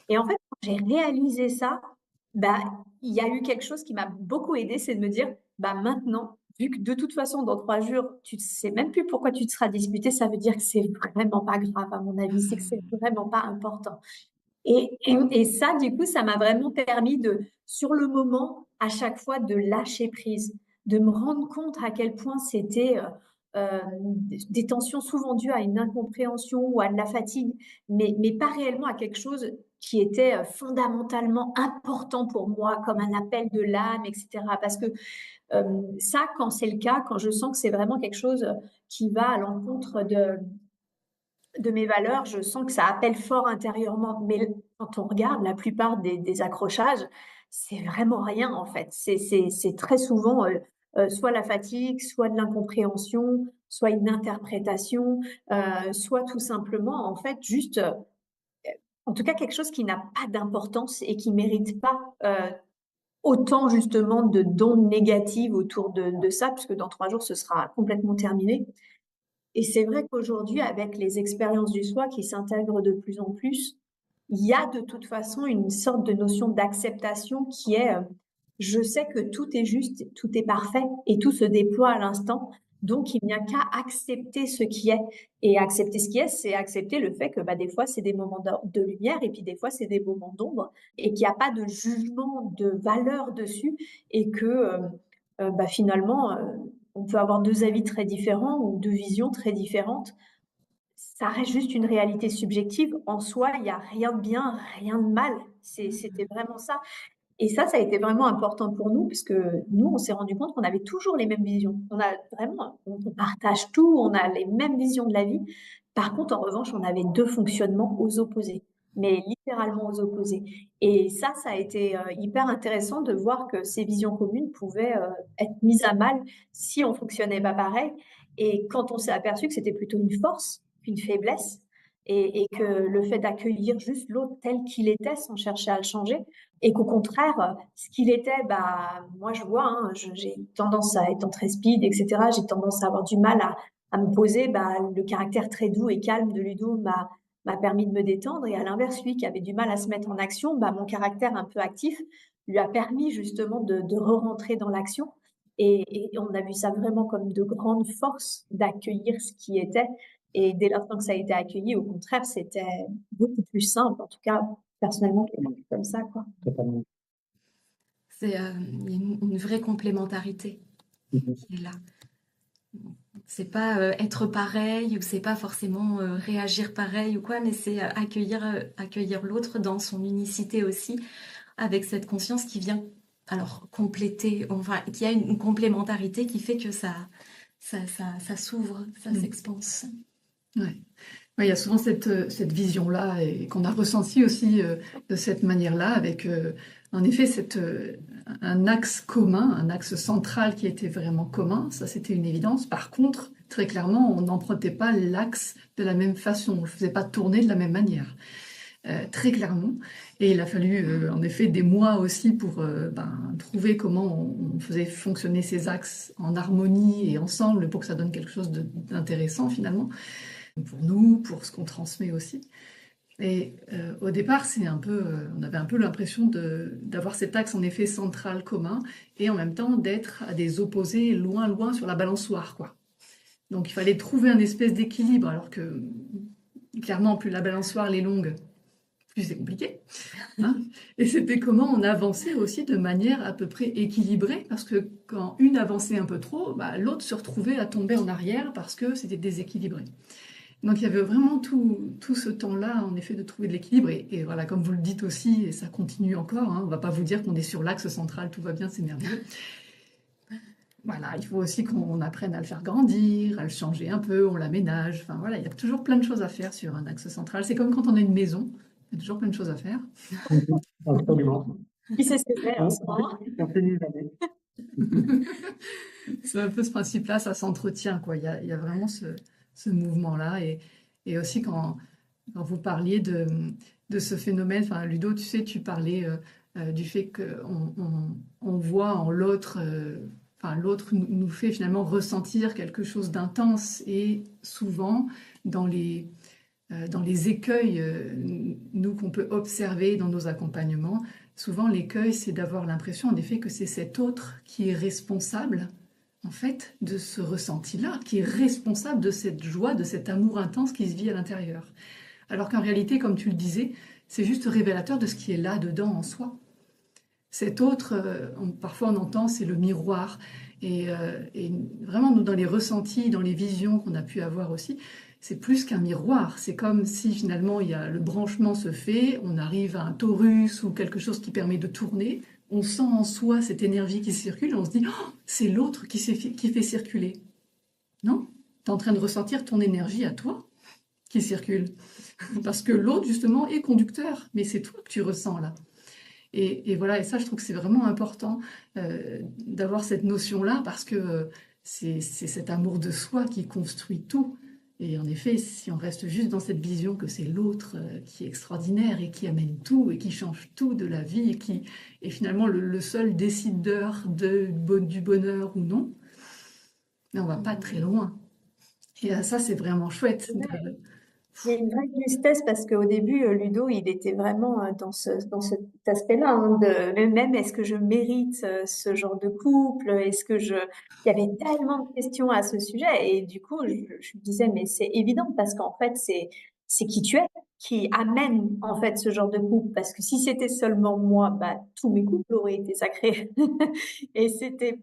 Et en fait, quand j'ai réalisé ça, bah, il y a eu quelque chose qui m'a beaucoup aidé, c'est de me dire, bah, maintenant, vu que de toute façon, dans 3 jours, tu ne sais même plus pourquoi tu te seras disputé, ça veut dire que c'est vraiment pas grave, à mon avis, c'est que c'est vraiment pas important. Et ça, du coup, ça m'a vraiment permis sur le moment, à chaque fois, de lâcher prise, de me rendre compte à quel point c'était des tensions souvent dues à une incompréhension ou à de la fatigue, mais pas réellement à quelque chose qui était fondamentalement important pour moi, comme un appel de l'âme, etc. Parce que ça, quand c'est le cas, quand je sens que c'est vraiment quelque chose qui va à l'encontre de mes valeurs, je sens que ça appelle fort intérieurement. Mais quand on regarde la plupart des accrochages, c'est vraiment rien en fait. C'est très souvent soit la fatigue, soit de l'incompréhension, soit une interprétation, soit tout simplement en fait juste, en tout cas quelque chose qui n'a pas d'importance et qui mérite pas autant justement de d'ondes négatives autour de ça, puisque dans 3 jours ce sera complètement terminé. Et c'est vrai qu'aujourd'hui, avec les expériences du soi qui s'intègrent de plus en plus, il y a de toute façon une sorte de notion d'acceptation qui est, je sais que tout est juste, tout est parfait et tout se déploie à l'instant. Donc, il n'y a qu'à accepter ce qui est. Et accepter ce qui est, c'est accepter le fait que bah, des fois, c'est des moments de lumière et puis des fois, c'est des moments d'ombre et qu'il n'y a pas de jugement de valeur dessus et que bah, finalement, on peut avoir 2 avis très différents ou 2 visions très différentes. Ça reste juste une réalité subjective. En soi, il y a rien de bien, rien de mal. C'était vraiment ça. Et ça a été vraiment important pour nous parce que nous, on s'est rendu compte qu'on avait toujours les mêmes visions. On a vraiment, on partage tout, on a les mêmes visions de la vie. Par contre, en revanche, on avait 2 fonctionnements aux opposés, mais littéralement aux opposés. Et ça a été hyper intéressant de voir que ces visions communes pouvaient être mises à mal si on fonctionnait pas pareil. Et quand on s'est aperçu que c'était plutôt une force qu'une faiblesse, et que le fait d'accueillir juste l'autre tel qu'il était sans chercher à le changer, et qu'au contraire, ce qu'il était, bah, moi je vois, hein, j'ai tendance à être très speed, etc. J'ai tendance à avoir du mal à me poser. Bah, le caractère très doux et calme de Ludo m'a permis de me détendre. Et à l'inverse, lui qui avait du mal à se mettre en action, bah, mon caractère un peu actif lui a permis justement de re-rentrer dans l'action. Et on a vu ça vraiment comme de grandes forces d'accueillir ce qui était. Et dès l'instant que ça a été accueilli, au contraire, c'était beaucoup plus simple. En tout cas, personnellement, je l'ai vécu comme ça, quoi. Totalement. C'est il y a une vraie complémentarité qui est là. C'est pas être pareil ou c'est pas forcément réagir pareil ou quoi, mais c'est accueillir l'autre dans son unicité aussi, avec cette conscience qui vient alors compléter, enfin, qui a une complémentarité qui fait que ça s'ouvre, ça s'expanse. Ouais. Ouais, il y a souvent cette vision-là et qu'on a ressentie aussi de cette manière-là, avec en effet un axe commun, un axe central qui était vraiment commun, ça c'était une évidence. Par contre, très clairement, on n'empruntait pas l'axe de la même façon, on ne le faisait pas tourner de la même manière. Très clairement. Et il a fallu en effet des mois aussi pour trouver comment on faisait fonctionner ces axes en harmonie et ensemble pour que ça donne quelque chose d'intéressant finalement pour nous, pour ce qu'on transmet aussi. Et au départ, on avait un peu l'impression d'avoir cet axe en effet central commun et en même temps d'être à des opposés loin, loin sur la balançoire, quoi. Donc il fallait trouver un espèce d'équilibre, alors que clairement, plus la balançoire elle est longue, plus c'est compliqué. Hein. Et c'était comment on avançait aussi de manière à peu près équilibrée, parce que quand une avançait un peu trop, bah, l'autre se retrouvait à tomber en arrière parce que c'était déséquilibré. Donc il y avait vraiment tout ce temps-là, en effet, de trouver de l'équilibre. Et voilà, comme vous le dites aussi, et ça continue encore, hein, on ne va pas vous dire qu'on est sur l'axe central, tout va bien, c'est merveilleux. Voilà, il faut aussi qu'on apprenne à le faire grandir, à le changer un peu, on l'aménage. Enfin voilà, il y a toujours plein de choses à faire sur un axe central. C'est comme quand on a une maison, il y a toujours plein de choses à faire. Absolument. Qui sait ce que c'est en ce moment? Ça fait des années. C'est un peu ce principe-là, ça s'entretient, quoi. Il y a vraiment ce mouvement-là. Et aussi, quand vous parliez de ce phénomène, enfin, Ludo, tu sais, tu parlais du fait qu'on voit en l'autre, enfin, l'autre nous fait finalement ressentir quelque chose d'intense. Et souvent, dans les écueils, nous, qu'on peut observer dans nos accompagnements, souvent l'écueil, c'est d'avoir l'impression, en effet, que c'est cet autre qui est responsable, en fait, de ce ressenti-là, qui est responsable de cette joie, de cet amour intense qui se vit à l'intérieur. Alors qu'en réalité, comme tu le disais, c'est juste révélateur de ce qui est là, dedans, en soi. Cet autre, parfois on entend, c'est le miroir. Et vraiment, nous, dans les ressentis, dans les visions qu'on a pu avoir aussi, c'est plus qu'un miroir. C'est comme si finalement le branchement se fait, on arrive à un torus ou quelque chose qui permet de tourner. On sent en soi cette énergie qui circule, on se dit oh, c'est l'autre qui fait circuler. Non, tu es en train de ressentir ton énergie à toi qui circule. Parce que l'autre, justement, est conducteur, mais c'est toi que tu ressens là. Et voilà, et ça, je trouve que c'est vraiment important d'avoir cette notion-là parce que c'est cet amour de soi qui construit tout. Et en effet, si on reste juste dans cette vision que c'est l'autre qui est extraordinaire et qui amène tout et qui change tout de la vie et qui est finalement le seul décideur du bonheur ou non, mais on va pas très loin. Et ça, c'est vraiment chouette. Il y a une vraie justesse parce qu'au début, Ludo, il était vraiment dans cet aspect-là, hein, mais même est-ce que je mérite ce genre de couple? Il y avait tellement de questions à ce sujet et du coup, je me disais, mais c'est évident parce qu'en fait, c'est qui tu es qui amène en fait ce genre de couple. Parce que si c'était seulement moi, bah, tous mes couples auraient été sacrés et c'était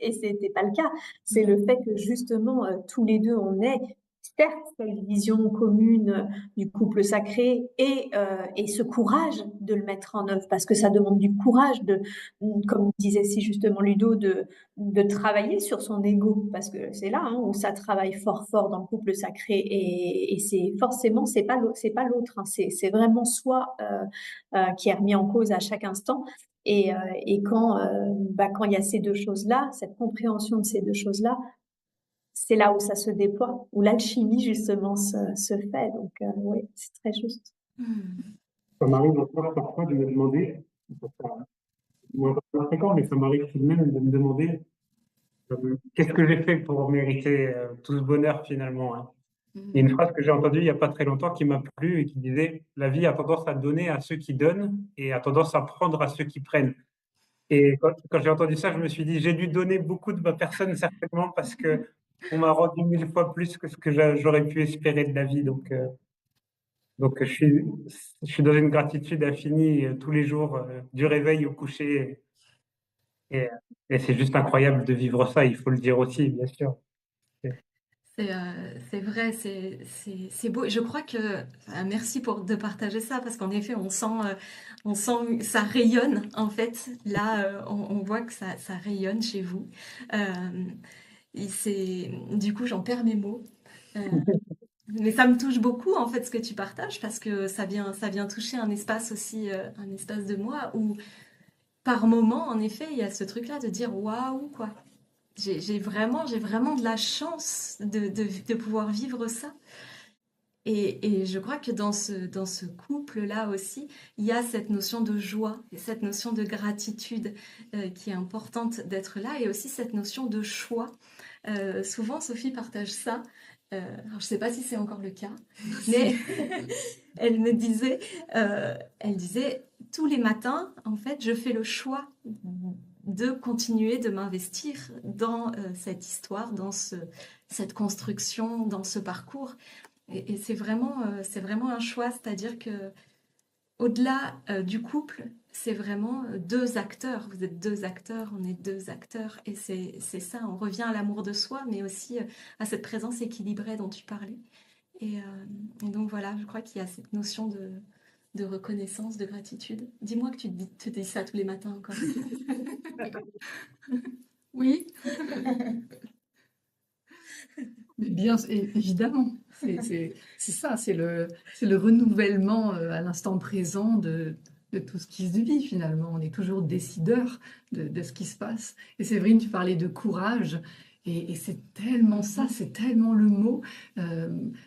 pas le cas. C'est le fait que justement, tous les deux, on est certes cette vision commune du couple sacré et ce courage de le mettre en œuvre parce que ça demande du courage comme disait si justement Ludo, de travailler sur son ego parce que c'est là où ça travaille fort fort dans le couple sacré et c'est forcément c'est pas l'autre, hein, c'est vraiment soi qui est remis en cause à chaque instant et quand il y a ces deux choses-là, cette compréhension de ces deux choses-là, c'est là où ça se déploie, où l'alchimie justement se fait. Donc oui, c'est très juste. Ça m'arrive encore parfois de me demander, c'est moins fréquent, mais ça m'arrive tout de même de me demander qu'est-ce que j'ai fait pour mériter tout ce bonheur finalement, hein. Il y a une phrase que j'ai entendue il n'y a pas très longtemps qui m'a plu et qui disait: La vie a tendance à donner à ceux qui donnent et a tendance à prendre à ceux qui prennent. Et quand j'ai entendu ça, je me suis dit: J'ai dû donner beaucoup de ma personne certainement parce que on m'a rendu 1000 fois plus que ce que j'aurais pu espérer de la vie. Donc je suis dans une gratitude infinie tous les jours, du réveil au coucher. Et, et c'est juste incroyable de vivre ça, il faut le dire aussi, bien sûr. C'est vrai, c'est beau. Je crois que merci de partager ça parce qu'en effet, on sent ça rayonne en fait. Là, on voit que ça rayonne chez vous. Du coup, j'en perds mes mots. Mais ça me touche beaucoup en fait ce que tu partages parce que ça vient toucher un espace aussi, un espace de moi où par moment, en effet, il y a ce truc-là de dire waouh quoi. J'ai vraiment de la chance de pouvoir vivre ça. Et je crois que dans ce couple-là aussi, il y a cette notion de joie et cette notion de gratitude qui est importante d'être là et aussi cette notion de choix. Souvent, Sophie partage ça. Alors, je ne sais pas si c'est encore le cas, mais elle me disait, elle disait, tous les matins, en fait, je fais le choix de continuer de m'investir dans cette histoire, dans cette construction, dans ce parcours. Et c'est vraiment un choix, c'est-à-dire que au-delà du couple, c'est vraiment deux acteurs. Vous êtes deux acteurs, on est deux acteurs, et c'est ça. On revient à l'amour de soi, mais aussi à cette présence équilibrée dont tu parlais. Et donc voilà, je crois qu'il y a cette notion de reconnaissance, de gratitude. Dis-moi que tu te dis ça tous les matins encore. Oui, mais bien, évidemment. C'est ça, c'est le renouvellement à l'instant présent de tout ce qui se vit finalement. On est toujours décideur de ce qui se passe. Et Séverine, tu parlais de courage. Et c'est tellement ça, c'est tellement le mot.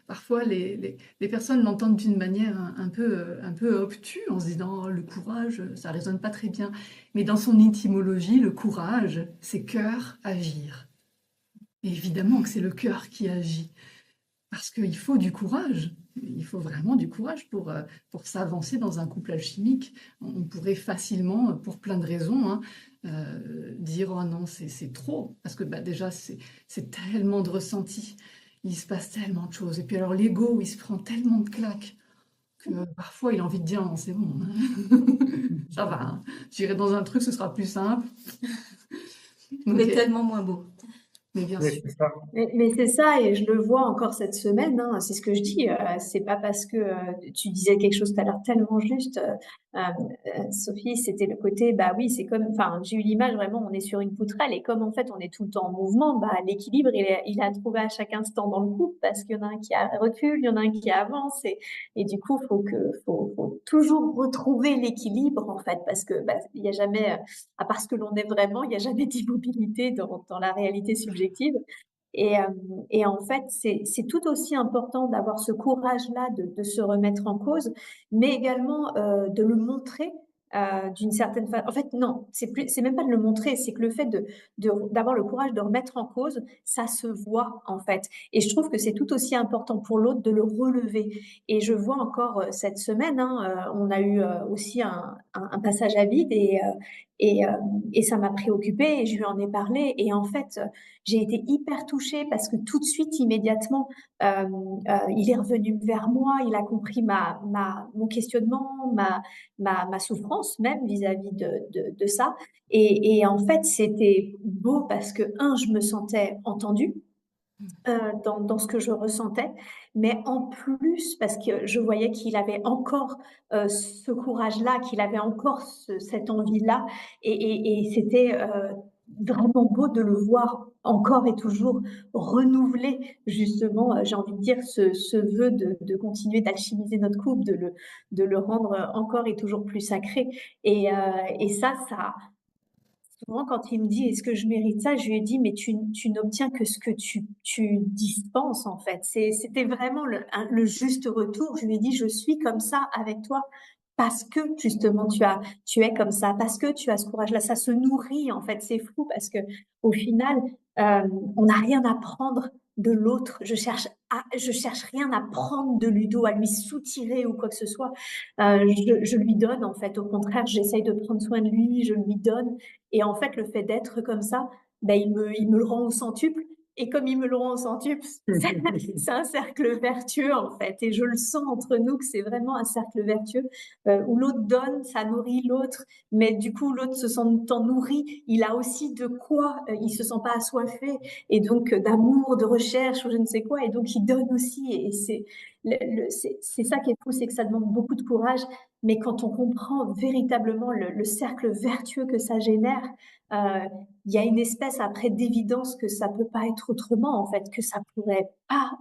Parfois, les personnes l'entendent d'une manière un peu obtuse, en se disant oh, le courage, ça résonne pas très bien. Mais dans son étymologie, le courage, c'est cœur agir. Et évidemment que c'est le cœur qui agit. Parce qu'il faut du courage. Il faut vraiment du courage pour s'avancer dans un couple alchimique. On pourrait facilement, pour plein de raisons, hein, dire oh non, c'est trop. Parce que bah, déjà, c'est tellement de ressentis. Il se passe tellement de choses. Et puis alors, l'ego, il se prend tellement de claques que parfois, il a envie de dire non, c'est bon. Hein. Ça va. Hein. J'irai dans un truc, ce sera plus simple. Mais tellement moins beau. Mais bien Oui, sûr. c'est ça. Mais c'est ça, et je le vois encore cette semaine, hein, c'est ce que je dis. C'est pas parce que tu disais quelque chose tout à l'heure tellement juste, Sophie, c'était le côté, bah oui, c'est comme, enfin, j'ai eu l'image vraiment, on est sur une poutrelle, et comme en fait on est tout le temps en mouvement, bah l'équilibre il a trouvé à chaque instant dans le couple, parce qu'il y en a un qui recule, il y en a un qui avance, et du coup faut toujours retrouver l'équilibre en fait, parce que bah, il y a jamais, à part ce que l'on est vraiment, il y a jamais d'immobilité dans la réalité subjective. Et, euh, et en fait, c'est tout aussi important d'avoir ce courage-là de se remettre en cause, mais également de le montrer d'une certaine façon. En fait, non, c'est même pas de le montrer, c'est que le fait d'avoir le courage de remettre en cause, ça se voit en fait. Et je trouve que c'est tout aussi important pour l'autre de le relever. Et je vois encore cette semaine, hein, on a eu aussi un passage à vide et, euh, et ça m'a préoccupée et je lui en ai parlé. Et en fait, j'ai été hyper touchée parce que tout de suite, immédiatement, il est revenu vers moi, il a compris mon questionnement, ma souffrance même vis-à-vis de ça. Et en fait, c'était beau parce que, je me sentais entendue dans ce que je ressentais, mais en plus parce que je voyais qu'il avait encore ce courage-là, qu'il avait encore cette envie-là, et c'était vraiment beau de le voir encore et toujours renouveler justement, j'ai envie de dire, ce vœu de continuer d'alchimiser notre couple, de le rendre encore et toujours plus sacré. Et ça, souvent, quand il me dit est-ce que je mérite ça, je lui ai dit mais tu n'obtiens que ce que tu dispenses en fait. C'était vraiment le juste retour. Je lui ai dit je suis comme ça avec toi parce que justement tu es comme ça, parce que tu as ce courage-là. Ça se nourrit en fait. C'est fou parce que au final, euh, on n'a rien à prendre de l'autre. Je cherche rien à prendre de Ludo, à lui soutirer ou quoi que ce soit. Je lui donne en fait. Au contraire, j'essaye de prendre soin de lui, je lui donne. Et en fait, le fait d'être comme ça, ben, il me le rend au centuple. Et comme il me le rend au centuple, c'est un cercle vertueux, en fait. Et je le sens entre nous que c'est vraiment un cercle vertueux où l'autre donne, ça nourrit l'autre. Mais du coup, l'autre se sent tant nourri. Il a aussi de quoi, il se sent pas assoiffé. Et donc, d'amour, de recherche ou je ne sais quoi. Et donc, il donne aussi. Et c'est ça qui est fou, c'est que ça demande beaucoup de courage. Mais quand on comprend véritablement le cercle vertueux que ça génère, euh, il y a une espèce après d'évidence que ça peut pas être autrement, en fait, que ça pourrait pas,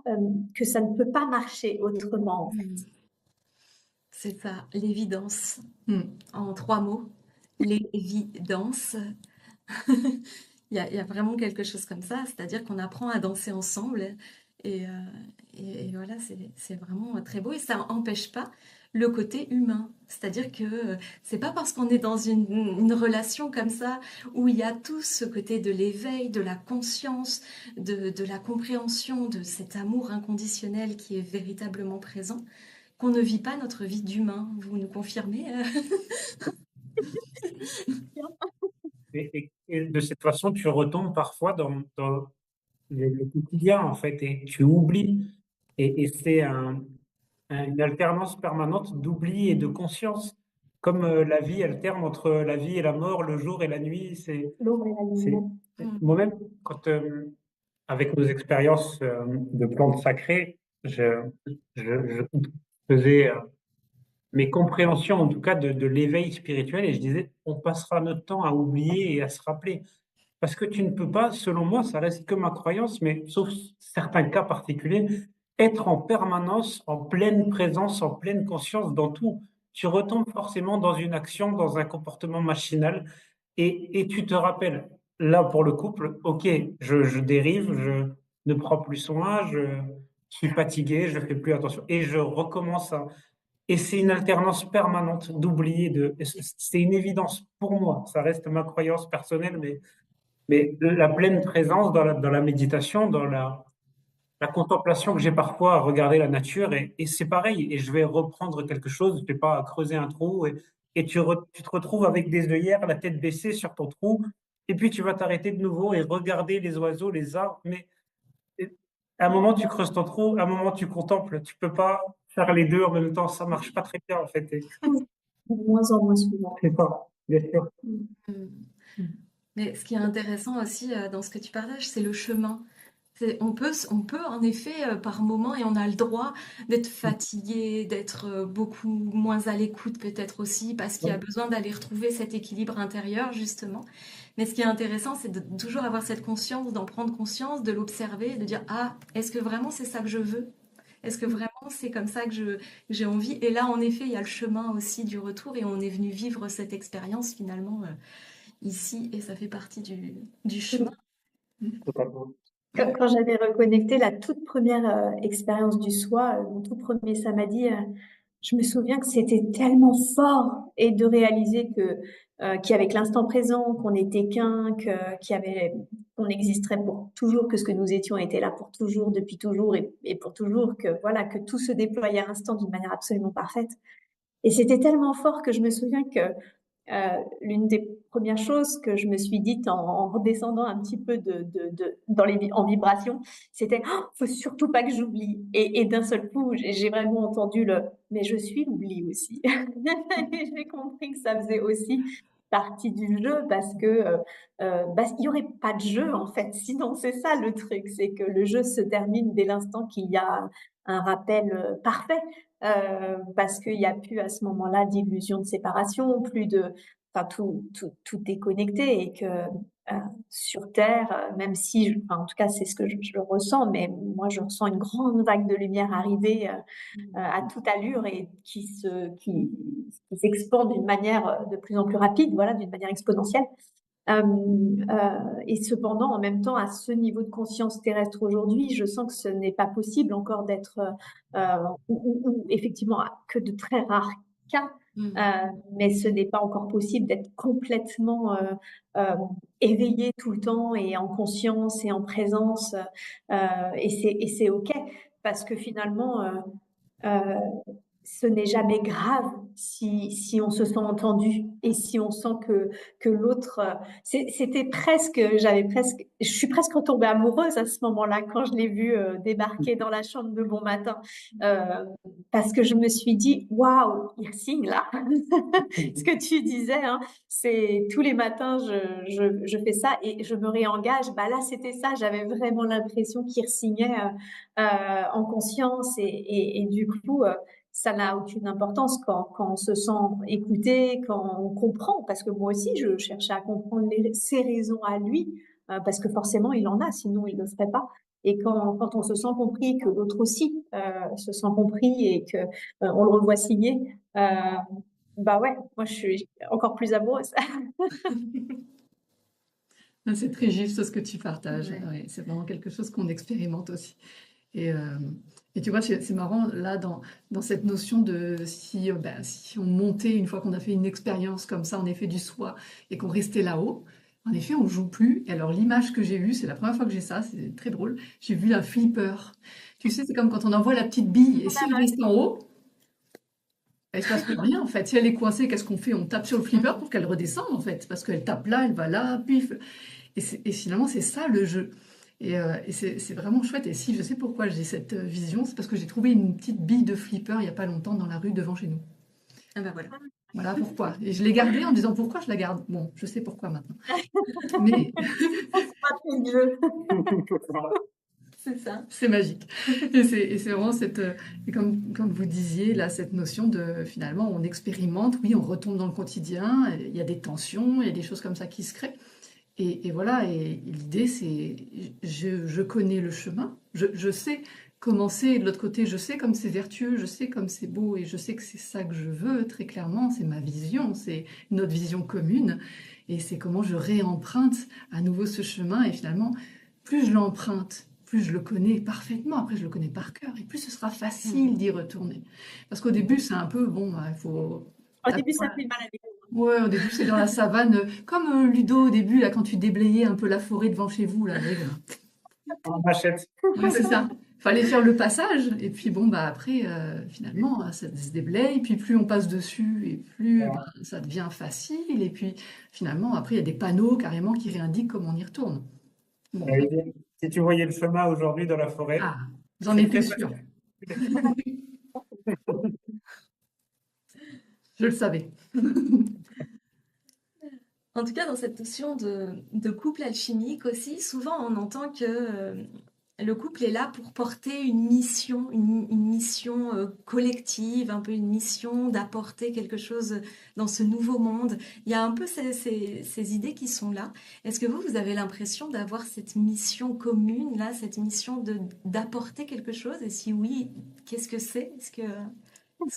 que ça ne peut pas marcher autrement, en fait. C'est ça, l'évidence. Mm. En 3 mots, l'évidence. Il y a vraiment quelque chose comme ça, c'est-à-dire qu'on apprend à danser ensemble et, euh, et voilà, c'est vraiment très beau et ça n'empêche pas le côté humain. C'est-à-dire que c'est pas parce qu'on est dans une relation comme ça où il y a tout ce côté de l'éveil, de la conscience, de la compréhension, de cet amour inconditionnel qui est véritablement présent, qu'on ne vit pas notre vie d'humain. Vous nous confirmez Et de cette façon, tu retombes parfois dans le quotidien, en fait, et tu oublies. Et c'est une alternance permanente d'oubli et de conscience. Comme la vie alterne entre la vie et la mort, le jour et la nuit. L'ombre et la C'est... lumière. Moi-même, quand, avec nos expériences de plantes sacrées, je faisais mes compréhensions, en tout cas, de l'éveil spirituel, et je disais, on passera notre temps à oublier et à se rappeler. Parce que tu ne peux pas, selon moi, ça reste que ma croyance, mais sauf certains cas particuliers, être en permanence, en pleine présence, en pleine conscience dans tout. Tu retombes forcément dans une action, dans un comportement machinal, et tu te rappelles, là pour le couple, ok, je dérive, je ne prends plus soin, je suis fatigué, je fais plus attention, et je recommence à... Et c'est une alternance permanente d'oublier, c'est une évidence pour moi, ça reste ma croyance personnelle, mais la pleine présence dans la méditation, dans la contemplation que j'ai parfois à regarder la nature, et c'est pareil, et je vais reprendre quelque chose, je vais pas creuser un trou, et tu te retrouves avec des œillères, la tête baissée sur ton trou, et puis tu vas t'arrêter de nouveau et regarder les oiseaux, les arbres, mais et, à un moment tu creuses ton trou, à un moment tu contemples, tu peux pas faire les deux en même temps, ça marche pas très bien en fait, De moins en moins souvent. c'est pas, bien sûr. Mm. Mm. Mm. Mais ce qui est intéressant aussi dans ce que tu partages, c'est le chemin. On peut en effet par moment, et on a le droit d'être fatigué, d'être beaucoup moins à l'écoute peut-être aussi, parce qu'il y a besoin d'aller retrouver cet équilibre intérieur justement. Mais ce qui est intéressant, c'est de toujours avoir cette conscience, d'en prendre conscience, de l'observer, de dire, ah, est-ce que vraiment c'est ça que je veux? Est-ce que vraiment c'est comme ça que j'ai envie? Et là, en effet, il y a le chemin aussi du retour, et on est venu vivre cette expérience finalement ici, et ça fait partie du chemin. Totalement. Quand j'avais reconnecté la toute première expérience du soi, mon tout premier samadhi, je me souviens que c'était tellement fort et de réaliser qu'avec l'instant présent, qu'on n'était qu'un, qu'on existerait pour toujours, que ce que nous étions était là pour toujours, depuis toujours et pour toujours, que voilà, que tout se déployait à l'instant d'une manière absolument parfaite. Et c'était tellement fort que je me souviens que l'une des premières choses que je me suis dites en redescendant un petit peu en vibration, c'était oh, faut surtout pas que j'oublie. Et d'un seul coup, j'ai vraiment entendu mais je suis l'oubli aussi. Et j'ai compris que ça faisait aussi partie du jeu parce que il y aurait pas de jeu en fait. Sinon, c'est ça le truc, c'est que le jeu se termine dès l'instant qu'il y a un rappel parfait. Parce qu'il n'y a plus à ce moment-là d'illusion de séparation, plus de, enfin tout est connecté et que sur Terre, même si, enfin, en tout cas c'est ce que je le ressens, mais moi je ressens une grande vague de lumière arriver à toute allure et qui s'expand d'une manière de plus en plus rapide, voilà, d'une manière exponentielle. Et cependant, en même temps, à ce niveau de conscience terrestre aujourd'hui, je sens que ce n'est pas possible encore d'être, ou effectivement, que de très rares cas, mais ce n'est pas encore possible d'être complètement éveillé tout le temps et en conscience et en présence. Et c'est OK, parce que finalement, euh, ce n'est jamais grave si on se sent entendu et si on sent que l'autre, c'était presque, je suis presque retombée amoureuse à ce moment-là quand je l'ai vu débarquer dans la chambre de bon matin, parce que je me suis dit, waouh, il signe là. Ce que tu disais, hein, c'est tous les matins, je fais ça et je me réengage. Bah là, c'était ça, j'avais vraiment l'impression qu'il signait en conscience et du coup, ça n'a aucune importance quand on se sent écouté, quand on comprend, parce que moi aussi, je cherchais à comprendre ses raisons à lui, parce que forcément, il en a, sinon il ne le ferait pas. Et quand on se sent compris, que l'autre aussi se sent compris et que on le revoit signer, bah ouais, moi je suis encore plus amoureuse. C'est très juste ce que tu partages. Ouais. Ouais, c'est vraiment quelque chose qu'on expérimente aussi. Et, euh, et tu vois, c'est marrant, là, dans cette notion de si on montait, une fois qu'on a fait une expérience comme ça, en effet, du soi, et qu'on restait là-haut, en effet, on joue plus. Et alors, l'image que j'ai vue, c'est la première fois que j'ai ça, c'est très drôle, j'ai vu un flipper. Tu sais, c'est comme quand on envoie la petite bille, et si elle reste en haut, elle se passe plus rien, en fait. Si elle est coincée, qu'est-ce qu'on fait? On tape sur le flipper pour qu'elle redescende, en fait, parce qu'elle tape là, elle va là, pif. Et finalement, c'est ça le jeu. Et c'est vraiment chouette. Et si je sais pourquoi j'ai cette vision, c'est parce que j'ai trouvé une petite bille de flipper il n'y a pas longtemps dans la rue devant chez nous. Ah bah voilà. Voilà pourquoi. Et je l'ai gardée en me disant pourquoi je la garde. Bon, je sais pourquoi maintenant. Mais Le jeu. C'est ça. c'est magique. Et c'est vraiment cette. Et comme vous disiez, là, cette notion de finalement, on expérimente, oui, on retombe dans le quotidien, il y a des tensions, il y a des choses comme ça qui se créent. Et voilà, et l'idée, c'est, je connais le chemin, je sais comment c'est, et de l'autre côté, je sais comme c'est vertueux, je sais comme c'est beau, et je sais que c'est ça que je veux, très clairement, c'est ma vision, c'est notre vision commune, et c'est comment je réemprunte à nouveau ce chemin, et finalement, plus je l'emprunte, plus je le connais parfaitement, après je le connais par cœur, et plus ce sera facile d'y retourner. Parce qu'au début, c'est un peu, bon, bah, il faut... Au début, ça fait mal à découvrir. Ouais, au début, c'est dans la savane, comme Ludo au début, là, quand tu déblayais un peu la forêt devant chez vous, là, avec, En machette. ouais, c'est ça. Fallait faire le passage, et puis bon, bah après, finalement, ça se déblaye, puis plus on passe dessus, et plus Ouais. ben, ça devient facile, et puis finalement, après, il y a des panneaux carrément qui réindiquent comment on y retourne. Bon, J'allais dire, si tu voyais le chemin aujourd'hui dans la forêt, ah, j'en c'est étais très sûre, facile. je le savais. En tout cas, dans cette notion de couple alchimique aussi, souvent on entend que le couple est là pour porter une mission, une mission collective, un peu une mission d'apporter quelque chose dans ce nouveau monde. Il y a un peu ces idées qui sont là. Est-ce que vous avez l'impression d'avoir cette mission commune, là, cette mission d'apporter quelque chose? Et si oui, qu'est-ce que c'est?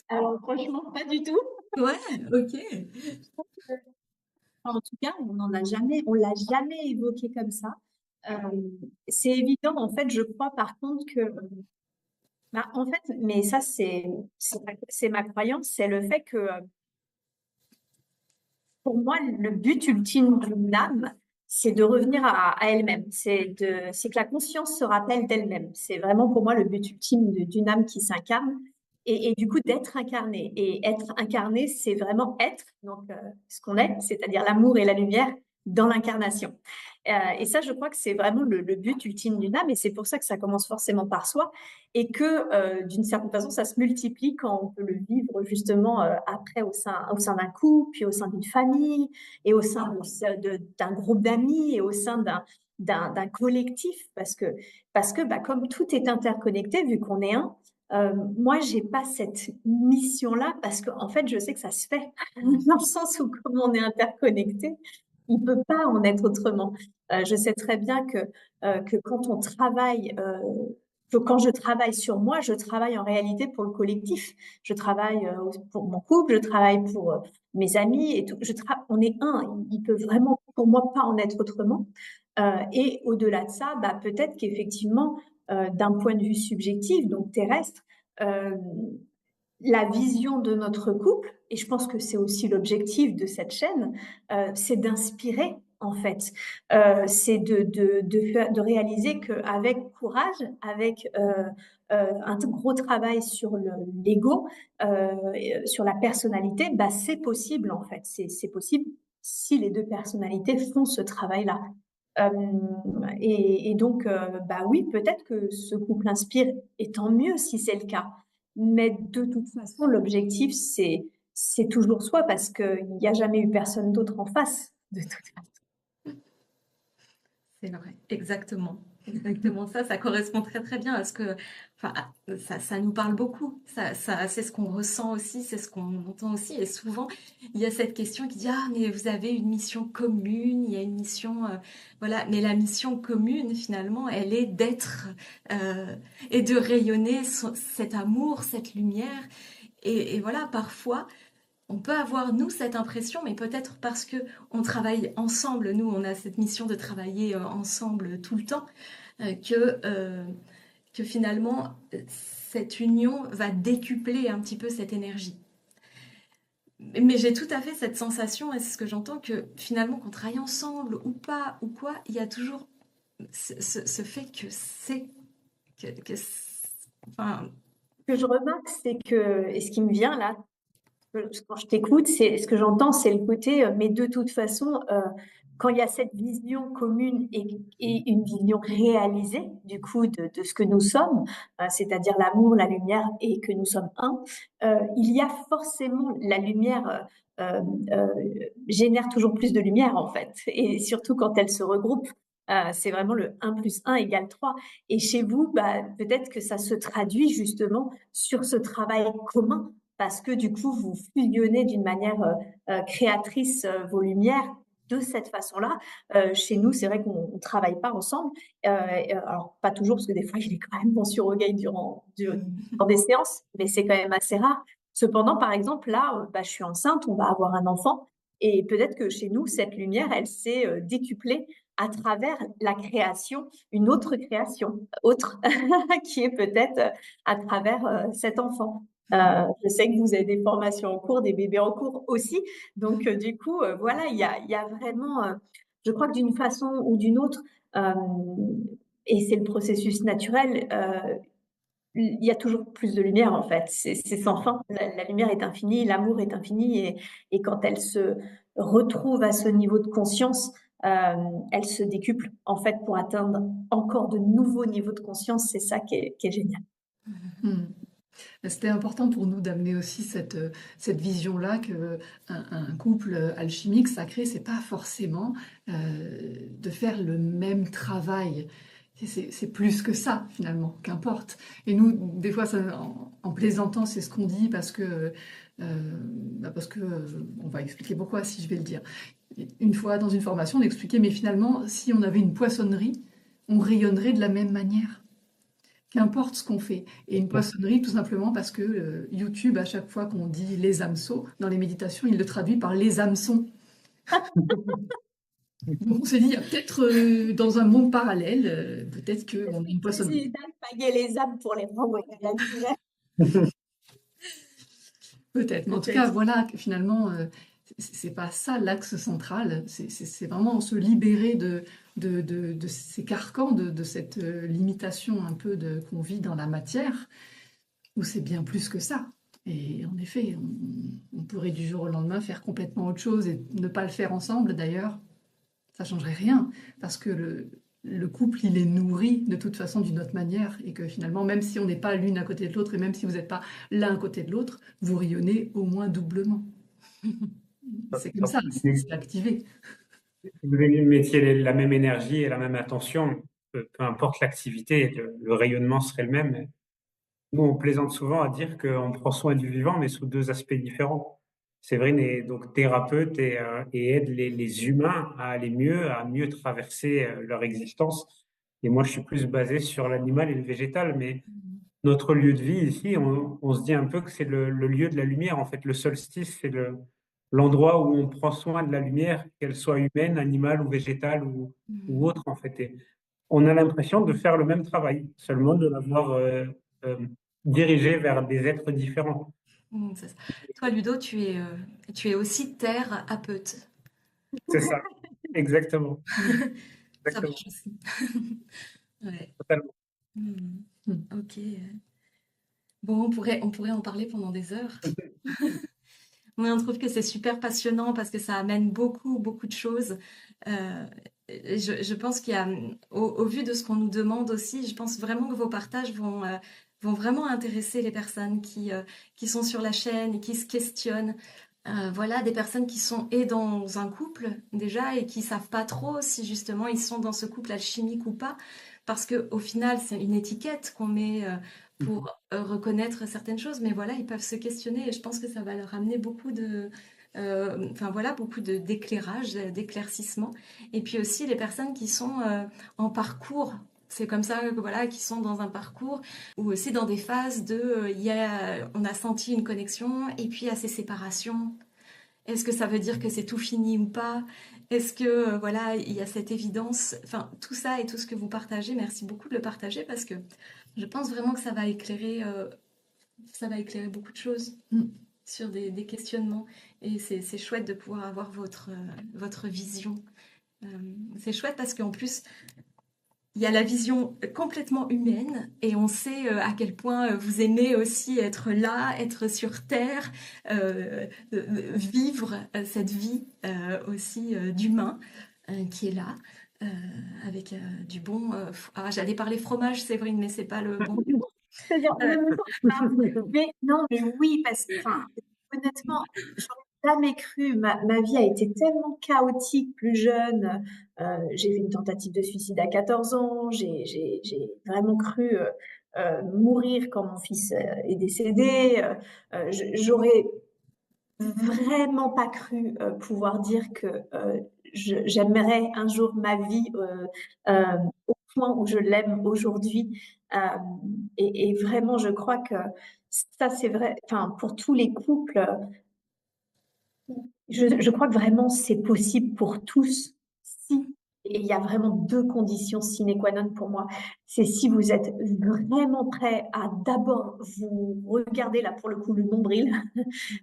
Alors franchement, pas du tout. Ouais, ok. En tout cas, on l'a jamais évoqué comme ça. Euh, c'est évident, en fait, je crois par contre que, bah, en fait, mais ça c'est ma croyance, c'est le fait que pour moi, le but ultime d'une âme, c'est de revenir à elle-même. C'est que la conscience se rappelle d'elle-même. C'est vraiment pour moi le but ultime d'une âme qui s'incarne et du coup d'être incarnée. Et être incarné, c'est vraiment être, donc ce qu'on est, c'est-à-dire l'amour et la lumière dans l'incarnation. Et ça, je crois que c'est vraiment le but ultime d'une âme et c'est pour ça que ça commence forcément par soi et que d'une certaine façon, ça se multiplie quand on peut le vivre justement après au sein d'un couple, puis au sein d'une famille, et au sein d'un groupe d'amis, et au sein d'un collectif, parce que bah, comme tout est interconnecté, vu qu'on est un, moi, j'ai pas cette mission-là parce que en fait, je sais que ça se fait dans le sens où comme on est interconnecté, il peut pas en être autrement. Je sais très bien que quand on travaille que quand je travaille sur moi, je travaille en réalité pour le collectif. Je travaille pour mon couple, je travaille pour mes amis et tout. On est un. Il peut vraiment, pour moi, pas en être autrement. Et au-delà de ça, bah, peut-être qu'effectivement, d'un point de vue subjectif, donc terrestre, euh, la vision de notre couple, et je pense que c'est aussi l'objectif de cette chaîne, c'est d'inspirer en fait. C'est de réaliser qu'avec courage, avec un gros travail sur l'ego, sur la personnalité, bah, c'est possible en fait. C'est possible si les deux personnalités font ce travail-là. Euh, et donc, bah oui, peut-être que ce couple inspire, et tant mieux si c'est le cas. Mais de toute façon, l'objectif, c'est toujours soi parce qu'il n'y a jamais eu personne d'autre en face. De toute façon. C'est vrai, exactement. Exactement ça correspond très très bien à ce que, enfin, ça nous parle beaucoup. C'est ce qu'on ressent aussi, c'est ce qu'on entend aussi. Et souvent, il y a cette question qui dit, ah, mais vous avez une mission commune, il y a une mission, voilà. Mais la mission commune, finalement, elle est d'être et de rayonner cet amour, cette lumière. Et voilà, parfois, on peut avoir, nous, cette impression, mais peut-être parce que on travaille ensemble, nous, on a cette mission de travailler ensemble tout le temps, que finalement, cette union va décupler un petit peu cette énergie. Mais j'ai tout à fait cette sensation, et c'est ce que j'entends, que finalement, qu'on travaille ensemble ou pas, ou quoi, il y a toujours ce fait que c'est... enfin, Ce que je remarque, c'est que, et ce qui me vient là, quand je t'écoute, c'est ce que j'entends, c'est le côté, mais de toute façon, quand il y a cette vision commune et une vision réalisée du coup de ce que nous sommes, c'est-à-dire l'amour, la lumière et que nous sommes un, il y a forcément la lumière génère toujours plus de lumière en fait, et surtout quand elle se regroupe. C'est vraiment le 1 plus 1 égale 3. Et chez vous, bah, peut-être que ça se traduit justement sur ce travail commun parce que du coup, vous fusionnez d'une manière créatrice vos lumières de cette façon-là. Chez nous, c'est vrai qu'on ne travaille pas ensemble. Alors, pas toujours, parce que des fois, il est quand même en surrogate durant des séances, mais c'est quand même assez rare. Cependant, par exemple, là, bah, je suis enceinte, on va avoir un enfant, et peut-être que chez nous, cette lumière, elle s'est décuplée à travers la création, une autre création, autre, qui est peut-être à travers cet enfant. Je sais que vous avez des formations en cours, des bébés en cours aussi. Donc, du coup, voilà, il y a vraiment, je crois que d'une façon ou d'une autre, euh, et c'est le processus naturel, il y a toujours plus de lumière en fait. C'est sans fin. La lumière est infinie, l'amour est infini, et quand elle se retrouve à ce niveau de conscience, elle se décuple en fait pour atteindre encore de nouveaux niveaux de conscience. C'est ça qui est génial. Hmm. C'était important pour nous d'amener aussi cette vision-là que un couple alchimique sacré, c'est pas forcément de faire le même travail. C'est plus que ça, finalement, qu'importe. Et nous, des fois, en plaisantant, c'est ce qu'on dit parce que on va expliquer pourquoi, si je vais le dire. Une fois, dans une formation, on expliquait, mais finalement, si on avait une poissonnerie, on rayonnerait de la même manière. Qu'importe ce qu'on fait. Et une poissonnerie, tout simplement parce que YouTube, à chaque fois qu'on dit les hameçons, dans les méditations, il le traduit par les hameçons. Donc on s'est dit, il y a peut-être dans un monde parallèle, peut-être qu'on a une poissonnerie. Essayer d'alpaguer les âmes pour les renvoyer à la lumière. Peut-être. Mais en tout cas, voilà, que finalement, c'est pas ça l'axe central. C'est vraiment se libérer de ces carcans, de cette limitation un peu qu'on vit dans la matière, où c'est bien plus que ça. Et en effet, on pourrait du jour au lendemain faire complètement autre chose et ne pas le faire ensemble d'ailleurs. Ça changerait rien, parce que le couple, il est nourri de toute façon d'une autre manière, et que finalement, même si on n'est pas l'une à côté de l'autre, et même si vous n'êtes pas l'un à côté de l'autre, vous rayonnez au moins doublement. C'est comme ça, c'est activé. Si vous mettiez la même énergie et la même attention, peu importe l'activité, le rayonnement serait le même. Nous, on plaisante souvent à dire qu'on prend soin du vivant, mais sous deux aspects différents. Séverine est donc thérapeute et aide les humains à aller mieux, à mieux traverser leur existence. Et moi, je suis plus basé sur l'animal et le végétal, mais notre lieu de vie ici, on se dit un peu que c'est le lieu de la lumière. En fait, le solstice, c'est l'endroit où on prend soin de la lumière, qu'elle soit humaine, animale ou végétale ou autre, en fait. Et on a l'impression de faire le même travail, seulement de l'avoir euh, dirigé vers des êtres différents. C'est ça. Toi, Ludo, tu es aussi thérapeute. C'est ça, exactement. Ça Exactement, marche aussi. Ouais. totalement. Hmm. Hmm. Ok. Bon, on pourrait en parler pendant des heures. Moi, on trouve que c'est super passionnant parce que ça amène beaucoup, beaucoup de choses. Euh, je pense qu'il y a, au vu de ce qu'on nous demande aussi, je pense vraiment que vos partages vont vraiment intéresser les personnes qui sont sur la chaîne et qui se questionnent. Voilà, des personnes qui sont et dans un couple déjà et qui savent pas trop si justement ils sont dans ce couple alchimique ou pas, parce que au final c'est une étiquette qu'on met pour reconnaître certaines choses, mais voilà, ils peuvent se questionner et je pense que ça va leur amener beaucoup enfin voilà, beaucoup d'éclairage, d'éclaircissement. Et puis aussi les personnes qui sont en parcours. C'est comme ça que voilà, qui sont dans un parcours ou aussi dans des phases on a senti une connexion et puis il y a ces séparations. Est-ce que ça veut dire que c'est tout fini ou pas? Est-ce que voilà, il y a cette évidence? Enfin, tout ça et tout ce que vous partagez, merci beaucoup de le partager parce que je pense vraiment que ça va éclairer beaucoup de choses Mm. sur des questionnements. Et c'est chouette de pouvoir avoir votre vision. C'est chouette parce qu'en plus, il y a la vision complètement humaine et on sait à quel point vous aimez aussi être là, être sur Terre, vivre cette vie aussi d'humain qui est là. euh, avec du bon... j'allais parler fromage, Séverine, mais c'est pas le bon. C'est-à-dire, ne me touche pas. Mais non, mais oui, parce que, enfin, honnêtement, j'aurais jamais cru. Ma vie a été tellement chaotique plus jeune. J'ai fait une tentative de suicide à 14 ans. J'ai vraiment cru mourir quand mon fils est décédé. J'aurais vraiment pas cru pouvoir dire que j'aimerais un jour ma vie euh, au point où je l'aime aujourd'hui. Euh, et vraiment, je crois que ça, c'est vrai. Enfin, pour tous les couples, je crois que vraiment c'est possible pour tous si, et il y a vraiment deux conditions sine qua non pour moi, c'est si vous êtes vraiment prêt à d'abord vous regarder là pour le coup le nombril,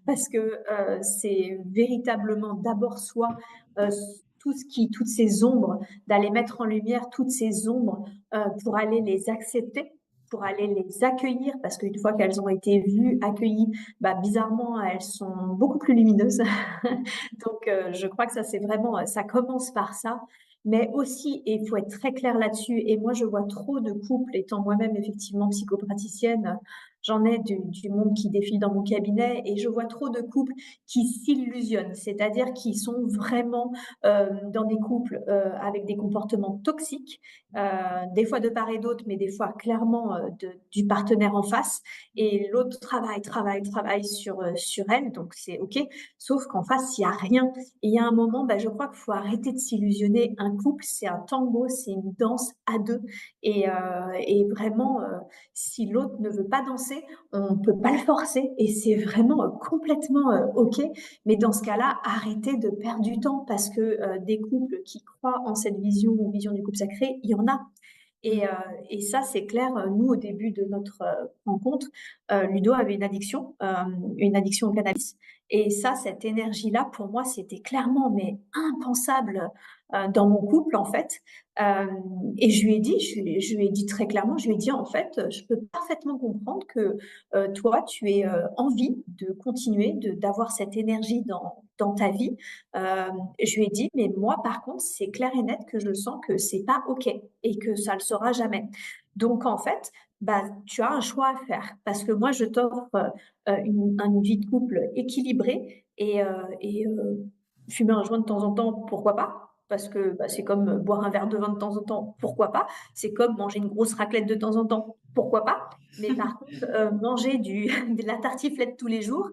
parce que c'est véritablement d'abord soi, euh, toutes ces ombres, d'aller mettre en lumière toutes ces ombres pour aller les accepter, pour aller les accueillir, parce qu'une fois qu'elles ont été vues, accueillies, bah, bizarrement, elles sont beaucoup plus lumineuses. Donc, je crois que ça, c'est vraiment, ça commence par ça. Mais aussi, et il faut être très clair là-dessus, et moi, je vois trop de couples, étant moi-même effectivement psychopraticienne, j'en ai du monde qui défile dans mon cabinet et je vois trop de couples qui s'illusionnent, c'est-à-dire qui sont vraiment dans des couples avec des comportements toxiques, des fois de part et d'autre, mais des fois clairement du partenaire en face. Et l'autre travaille sur elle, donc c'est OK. Sauf qu'en face, il n'y a rien. Et il y a un moment, je crois qu'il faut arrêter de s'illusionner. Un couple, c'est un tango, c'est une danse à deux. Et vraiment, si l'autre ne veut pas danser, on ne peut pas le forcer. Et c'est vraiment complètement OK. Mais dans ce cas-là, arrêtez de perdre du temps parce que des couples qui croient en cette vision du couple sacré, il y en a. Et ça, c'est clair. Nous, au début de notre rencontre, Ludo avait une addiction au cannabis. Et ça, cette énergie-là, pour moi, c'était clairement, mais impensable dans mon couple, en fait. Euh, et je lui ai dit très clairement, je lui ai dit, en fait, je peux parfaitement comprendre que toi, tu aies envie de continuer d'avoir cette énergie dans ta vie. Euh, je lui ai dit, mais moi, par contre, c'est clair et net que je sens que c'est pas OK et que ça le sera jamais. Donc, en fait, tu as un choix à faire parce que moi, je t'offre une vie de couple équilibrée et fumer un joint de temps en temps, pourquoi pas? Parce que c'est comme boire un verre de vin de temps en temps, pourquoi pas? C'est comme manger une grosse raclette de temps en temps, pourquoi pas? Mais par contre, manger de la tartiflette tous les jours,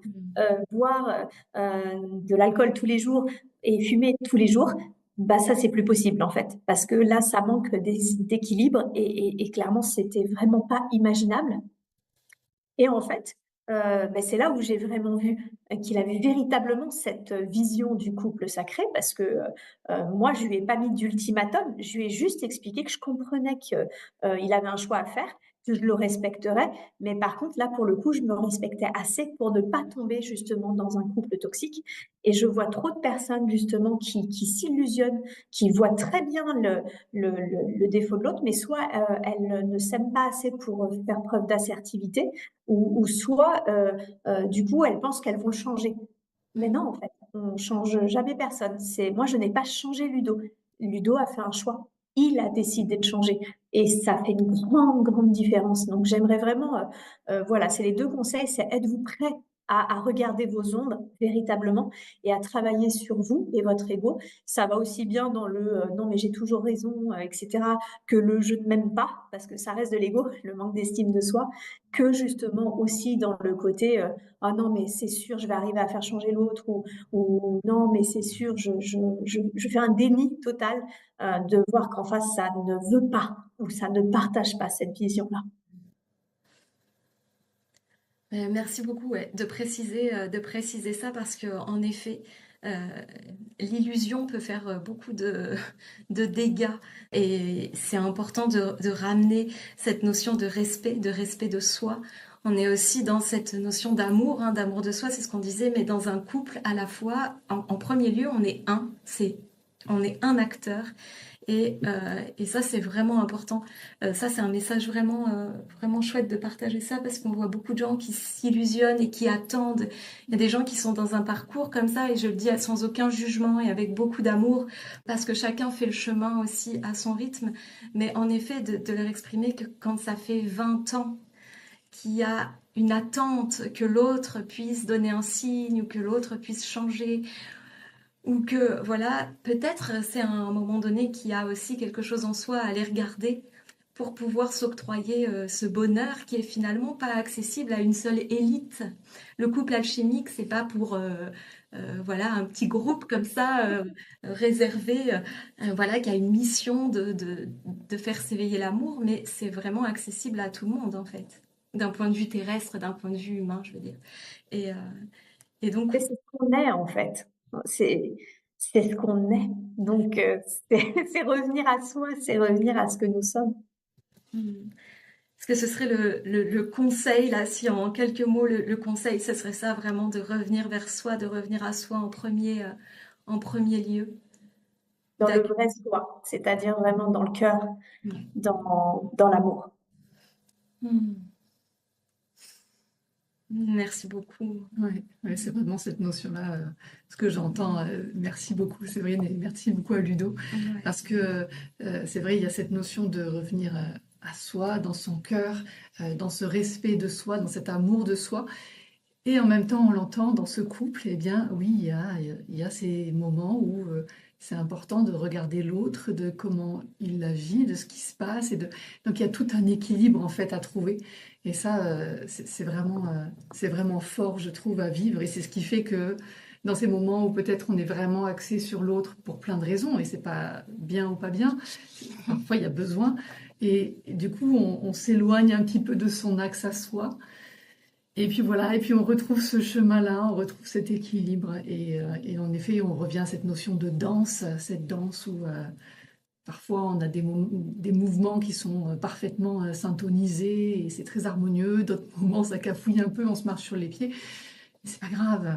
boire de l'alcool tous les jours et fumer tous les jours, ça c'est plus possible en fait, parce que là ça manque d'équilibre et clairement c'était vraiment pas imaginable. Et en fait, c'est là où j'ai vraiment vu qu'il avait véritablement cette vision du couple sacré, parce que moi, je lui ai pas mis d'ultimatum, je lui ai juste expliqué que je comprenais qu'il avait un choix à faire, que je le respecterais, mais par contre, là, pour le coup, je me respectais assez pour ne pas tomber justement dans un couple toxique. Et je vois trop de personnes justement qui s'illusionnent, qui voient très bien le défaut de l'autre, mais soit elles ne s'aiment pas assez pour faire preuve d'assertivité, ou soit, du coup, elles pensent qu'elles vont le changer. Mais non, en fait, on change jamais personne. Moi, je n'ai pas changé Ludo. Ludo a fait un choix. Il a décidé de changer. Et ça fait une grande, grande différence. Donc, j'aimerais vraiment, voilà, c'est les deux conseils. C'est êtes-vous prêt à regarder vos ombres véritablement et à travailler sur vous et votre ego. Ça va aussi bien dans le non, mais j'ai toujours raison, etc., que le je ne m'aime pas, parce que ça reste de l'ego, le manque d'estime de soi, que justement aussi dans le côté ah non, mais c'est sûr, je vais arriver à faire changer l'autre, ou non, mais c'est sûr, je fais un déni total de voir qu'en face, ça ne veut pas ou ça ne partage pas cette vision-là. Merci beaucoup de préciser ça parce que en effet, euh, l'illusion peut faire beaucoup de dégâts et c'est important de ramener cette notion de respect de soi. On est aussi dans cette notion d'amour, hein, d'amour de soi, c'est ce qu'on disait, mais dans un couple à la fois, en premier lieu, on est un acteur. Et ça, c'est vraiment important. Ça, c'est un message vraiment chouette de partager ça parce qu'on voit beaucoup de gens qui s'illusionnent et qui attendent. Il y a des gens qui sont dans un parcours comme ça et je le dis sans aucun jugement et avec beaucoup d'amour parce que chacun fait le chemin aussi à son rythme. Mais en effet, de leur exprimer que quand ça fait 20 ans qu'il y a une attente que l'autre puisse donner un signe ou que l'autre puisse changer ou que, voilà, peut-être c'est à un moment donné qu'il y a aussi quelque chose en soi à aller regarder pour pouvoir s'octroyer ce bonheur qui est finalement pas accessible à une seule élite. Le couple alchimique, c'est pas pour voilà, un petit groupe comme ça réservé, voilà, qui a une mission de faire s'éveiller l'amour, mais c'est vraiment accessible à tout le monde en fait, d'un point de vue terrestre, d'un point de vue humain, je veux dire. Et, euh, et donc, C'est ce qu'on est en fait. C'est c'est ce qu'on est. Donc c'est revenir à soi, c'est revenir à ce que nous sommes. hmm. Est-ce que ce serait le conseil, là, si en quelques mots, le conseil, ce serait ça vraiment de revenir vers soi, de revenir à soi en premier lieu? Dans le D'acc- vrai soi, c'est-à-dire vraiment dans le cœur, Ouais. dans l'amour. Hmm. Merci beaucoup. Ouais, ouais, c'est vraiment cette notion-là, ce que j'entends. Merci beaucoup, Séverine, et merci beaucoup à Ludo, Ouais. parce que c'est vrai, il y a cette notion de revenir à soi, dans son cœur, dans ce respect de soi, dans cet amour de soi. Et en même temps, on l'entend dans ce couple, eh bien, oui, il y a ces moments où c'est important de regarder l'autre, de comment il agit, de ce qui se passe. Donc, il y a tout un équilibre, en fait, à trouver. Et ça, c'est vraiment fort, je trouve, à vivre. Et c'est ce qui fait que dans ces moments où peut-être on est vraiment axé sur l'autre pour plein de raisons, et c'est pas bien ou pas bien, parfois il y a besoin. Et du coup, on s'éloigne un petit peu de son axe à soi. Et puis voilà, et puis on retrouve ce chemin-là, on retrouve cet équilibre. Et en effet, on revient à cette notion de danse, cette danse où parfois on a des mouvements qui sont parfaitement syntonisés et c'est très harmonieux. D'autres moments, ça cafouille un peu, on se marche sur les pieds. Mais c'est pas grave,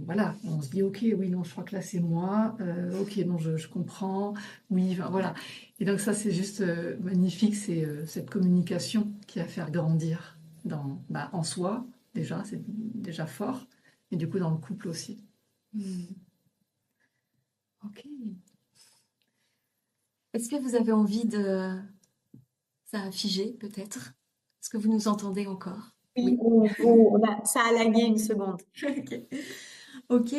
voilà, on se dit ok, oui, non, je crois que là c'est moi, ok, non, je comprends, oui, enfin, voilà. Et donc ça, c'est juste magnifique, c'est cette communication qui va faire grandir en soi, déjà, c'est déjà fort, et du coup dans le couple aussi. Hmm. Ok. Est-ce que vous avez envie de... Ça a figé, peut-être? Est-ce que vous nous entendez encore? Oui, Oui. ça a lagué une seconde. Ok. Ok.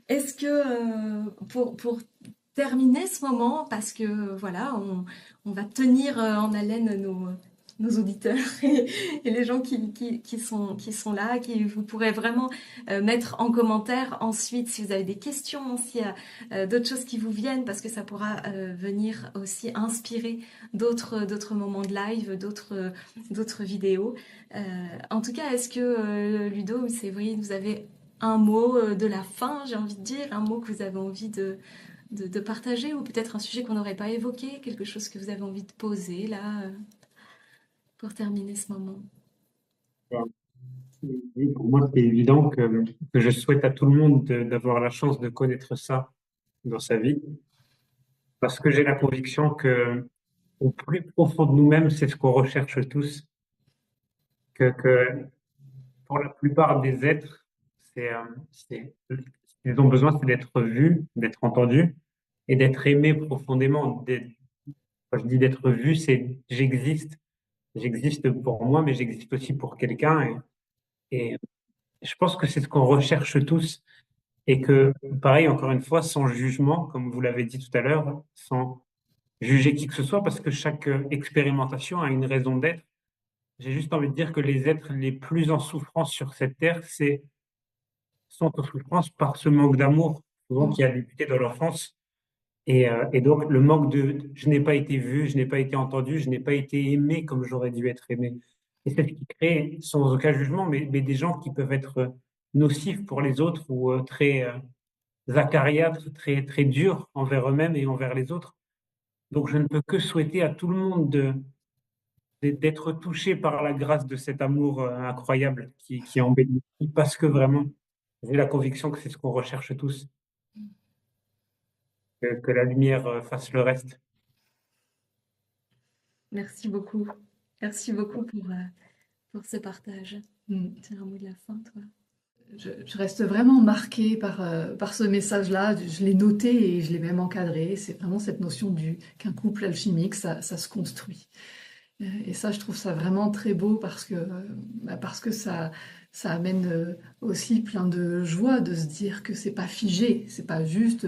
Est-ce que pour terminer ce moment, parce que voilà, on va tenir en haleine nos auditeurs et les gens qui sont là, qui vous pourrez vraiment mettre en commentaire ensuite si vous avez des questions, s'il y a d'autres choses qui vous viennent, parce que ça pourra venir aussi inspirer d'autres moments de live, d'autres vidéos. En tout cas, est-ce que Ludo ou Séverine, vous avez un mot de la fin, j'ai envie de dire, un mot que vous avez envie de partager, ou peut-être un sujet qu'on n'aurait pas évoqué, quelque chose que vous avez envie de poser là, pour terminer ce moment. Oui, pour moi, c'est évident que je souhaite à tout le monde d'avoir la chance de connaître ça dans sa vie, parce que j'ai la conviction que au plus profond de nous-mêmes, c'est ce qu'on recherche tous, que pour la plupart des êtres, ce qu'ils ont besoin, c'est d'être vus, d'être entendus et d'être aimés profondément. Quand je dis d'être vu, c'est j'existe. J'existe pour moi, mais j'existe aussi pour quelqu'un. Et je pense que c'est ce qu'on recherche tous. Et que, pareil, encore une fois, sans jugement, comme vous l'avez dit tout à l'heure, sans juger qui que ce soit, parce que chaque expérimentation a une raison d'être. J'ai juste envie de dire que les êtres les plus en souffrance sur cette terre, sont en souffrance par ce manque d'amour, souvent qui a débuté dans l'enfance. Et donc, le manque je n'ai pas été vu, je n'ai pas été entendu, je n'ai pas été aimé comme j'aurais dû être aimé. Et c'est ce qui crée, sans aucun jugement, mais des gens qui peuvent être nocifs pour les autres ou très acariâtres, très, très durs envers eux-mêmes et envers les autres. Donc, je ne peux que souhaiter à tout le monde d'être touché par la grâce de cet amour incroyable qui en bénéficie, parce que vraiment, j'ai la conviction que c'est ce qu'on recherche tous, que la lumière fasse le reste. Merci beaucoup. Merci beaucoup pour ce partage. Mm. C'est un mot de la fin, toi? Je reste vraiment marquée par ce message-là. Je l'ai noté et je l'ai même encadré. C'est vraiment cette notion qu'un couple alchimique, ça se construit. Et ça, je trouve ça vraiment très beau parce que ça amène aussi plein de joie de se dire que c'est pas figé, c'est pas juste,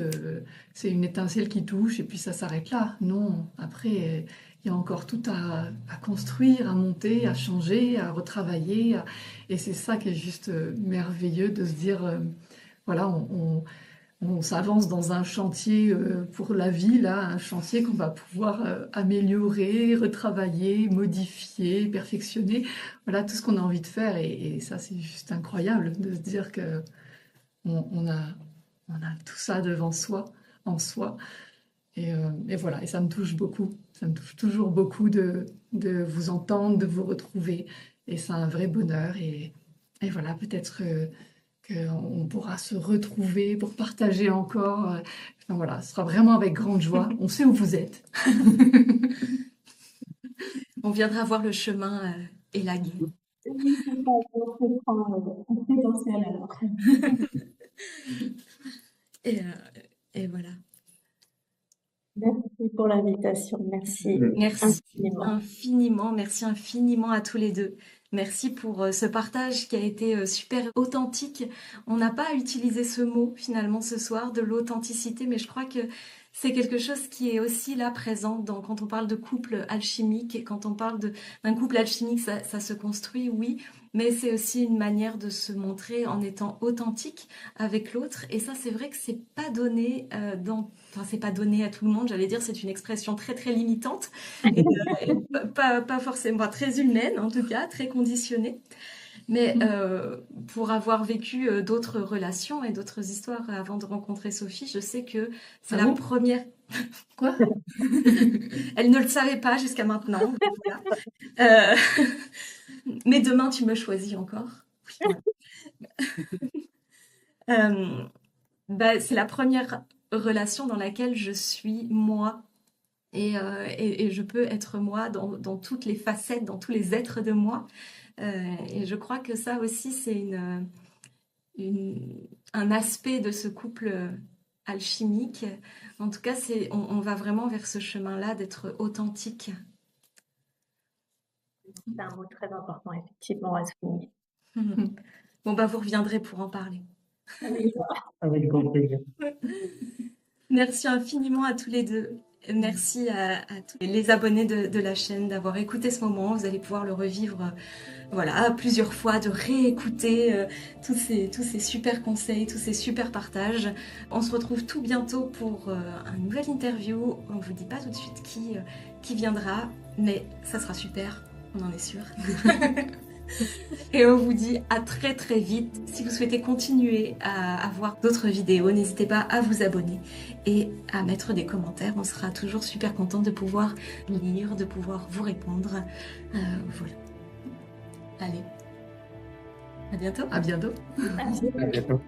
c'est une étincelle qui touche et puis ça s'arrête là. Non, après, il y a encore tout à construire, à monter, à changer, à retravailler. Et c'est ça qui est juste merveilleux de se dire, voilà, on s'avance dans un chantier pour la vie, là, un chantier qu'on va pouvoir améliorer, retravailler, modifier, perfectionner. Voilà tout ce qu'on a envie de faire. Et ça, c'est juste incroyable de se dire que on a tout ça devant soi, en soi. Et voilà, et ça me touche beaucoup. Ça me touche toujours beaucoup de vous entendre, de vous retrouver. Et c'est un vrai bonheur. Et voilà, peut-être qu'on pourra se retrouver pour partager encore. Enfin, voilà, ce sera vraiment avec grande joie. On sait où vous êtes. On viendra voir le chemin élagué. Oui, c'est ça, on se prend en présentiel alors. Et, et voilà. Merci pour l'invitation. Merci. Merci. infiniment. Merci infiniment à tous les deux. Merci pour ce partage qui a été super authentique. On n'a pas utilisé ce mot finalement ce soir, de l'authenticité, mais je crois que c'est quelque chose qui est aussi là présent quand on parle de couple alchimique et quand on parle d'un couple alchimique, ça se construit, oui, mais c'est aussi une manière de se montrer en étant authentique avec l'autre. Et ça, c'est vrai que c'est pas donné enfin, c'est pas donné à tout le monde. J'allais dire, c'est une expression très très limitante et pas forcément très humaine en tout cas, très conditionnée. Mais pour avoir vécu d'autres relations et d'autres histoires avant de rencontrer Sophie, je sais que c'est la première. Quoi? Elle ne le savait pas jusqu'à maintenant. Donc voilà. Mais demain, tu me choisis encore. C'est la première relation dans laquelle je suis moi. Et je peux être moi dans toutes les facettes, dans tous les êtres de moi. Et je crois que ça aussi, c'est un aspect de ce couple alchimique. En tout cas, on va vraiment vers ce chemin-là d'être authentique. C'est un mot très important, effectivement, à souligner. Bon, vous reviendrez pour en parler. Avec grand plaisir. Merci infiniment à tous les deux. Merci à tous les abonnés de la chaîne d'avoir écouté ce moment. Vous allez pouvoir le revivre plusieurs fois, de réécouter tous ces super conseils, tous ces super partages. On se retrouve tout bientôt pour une nouvelle interview. On ne vous dit pas tout de suite qui viendra, mais ça sera super, on en est sûr. Et on vous dit à très très vite. Si vous souhaitez continuer à voir d'autres vidéos, n'hésitez pas à vous abonner et à mettre des commentaires. On sera toujours super content de pouvoir lire, de pouvoir vous répondre. Voilà. Allez, à bientôt. À bientôt. À bientôt.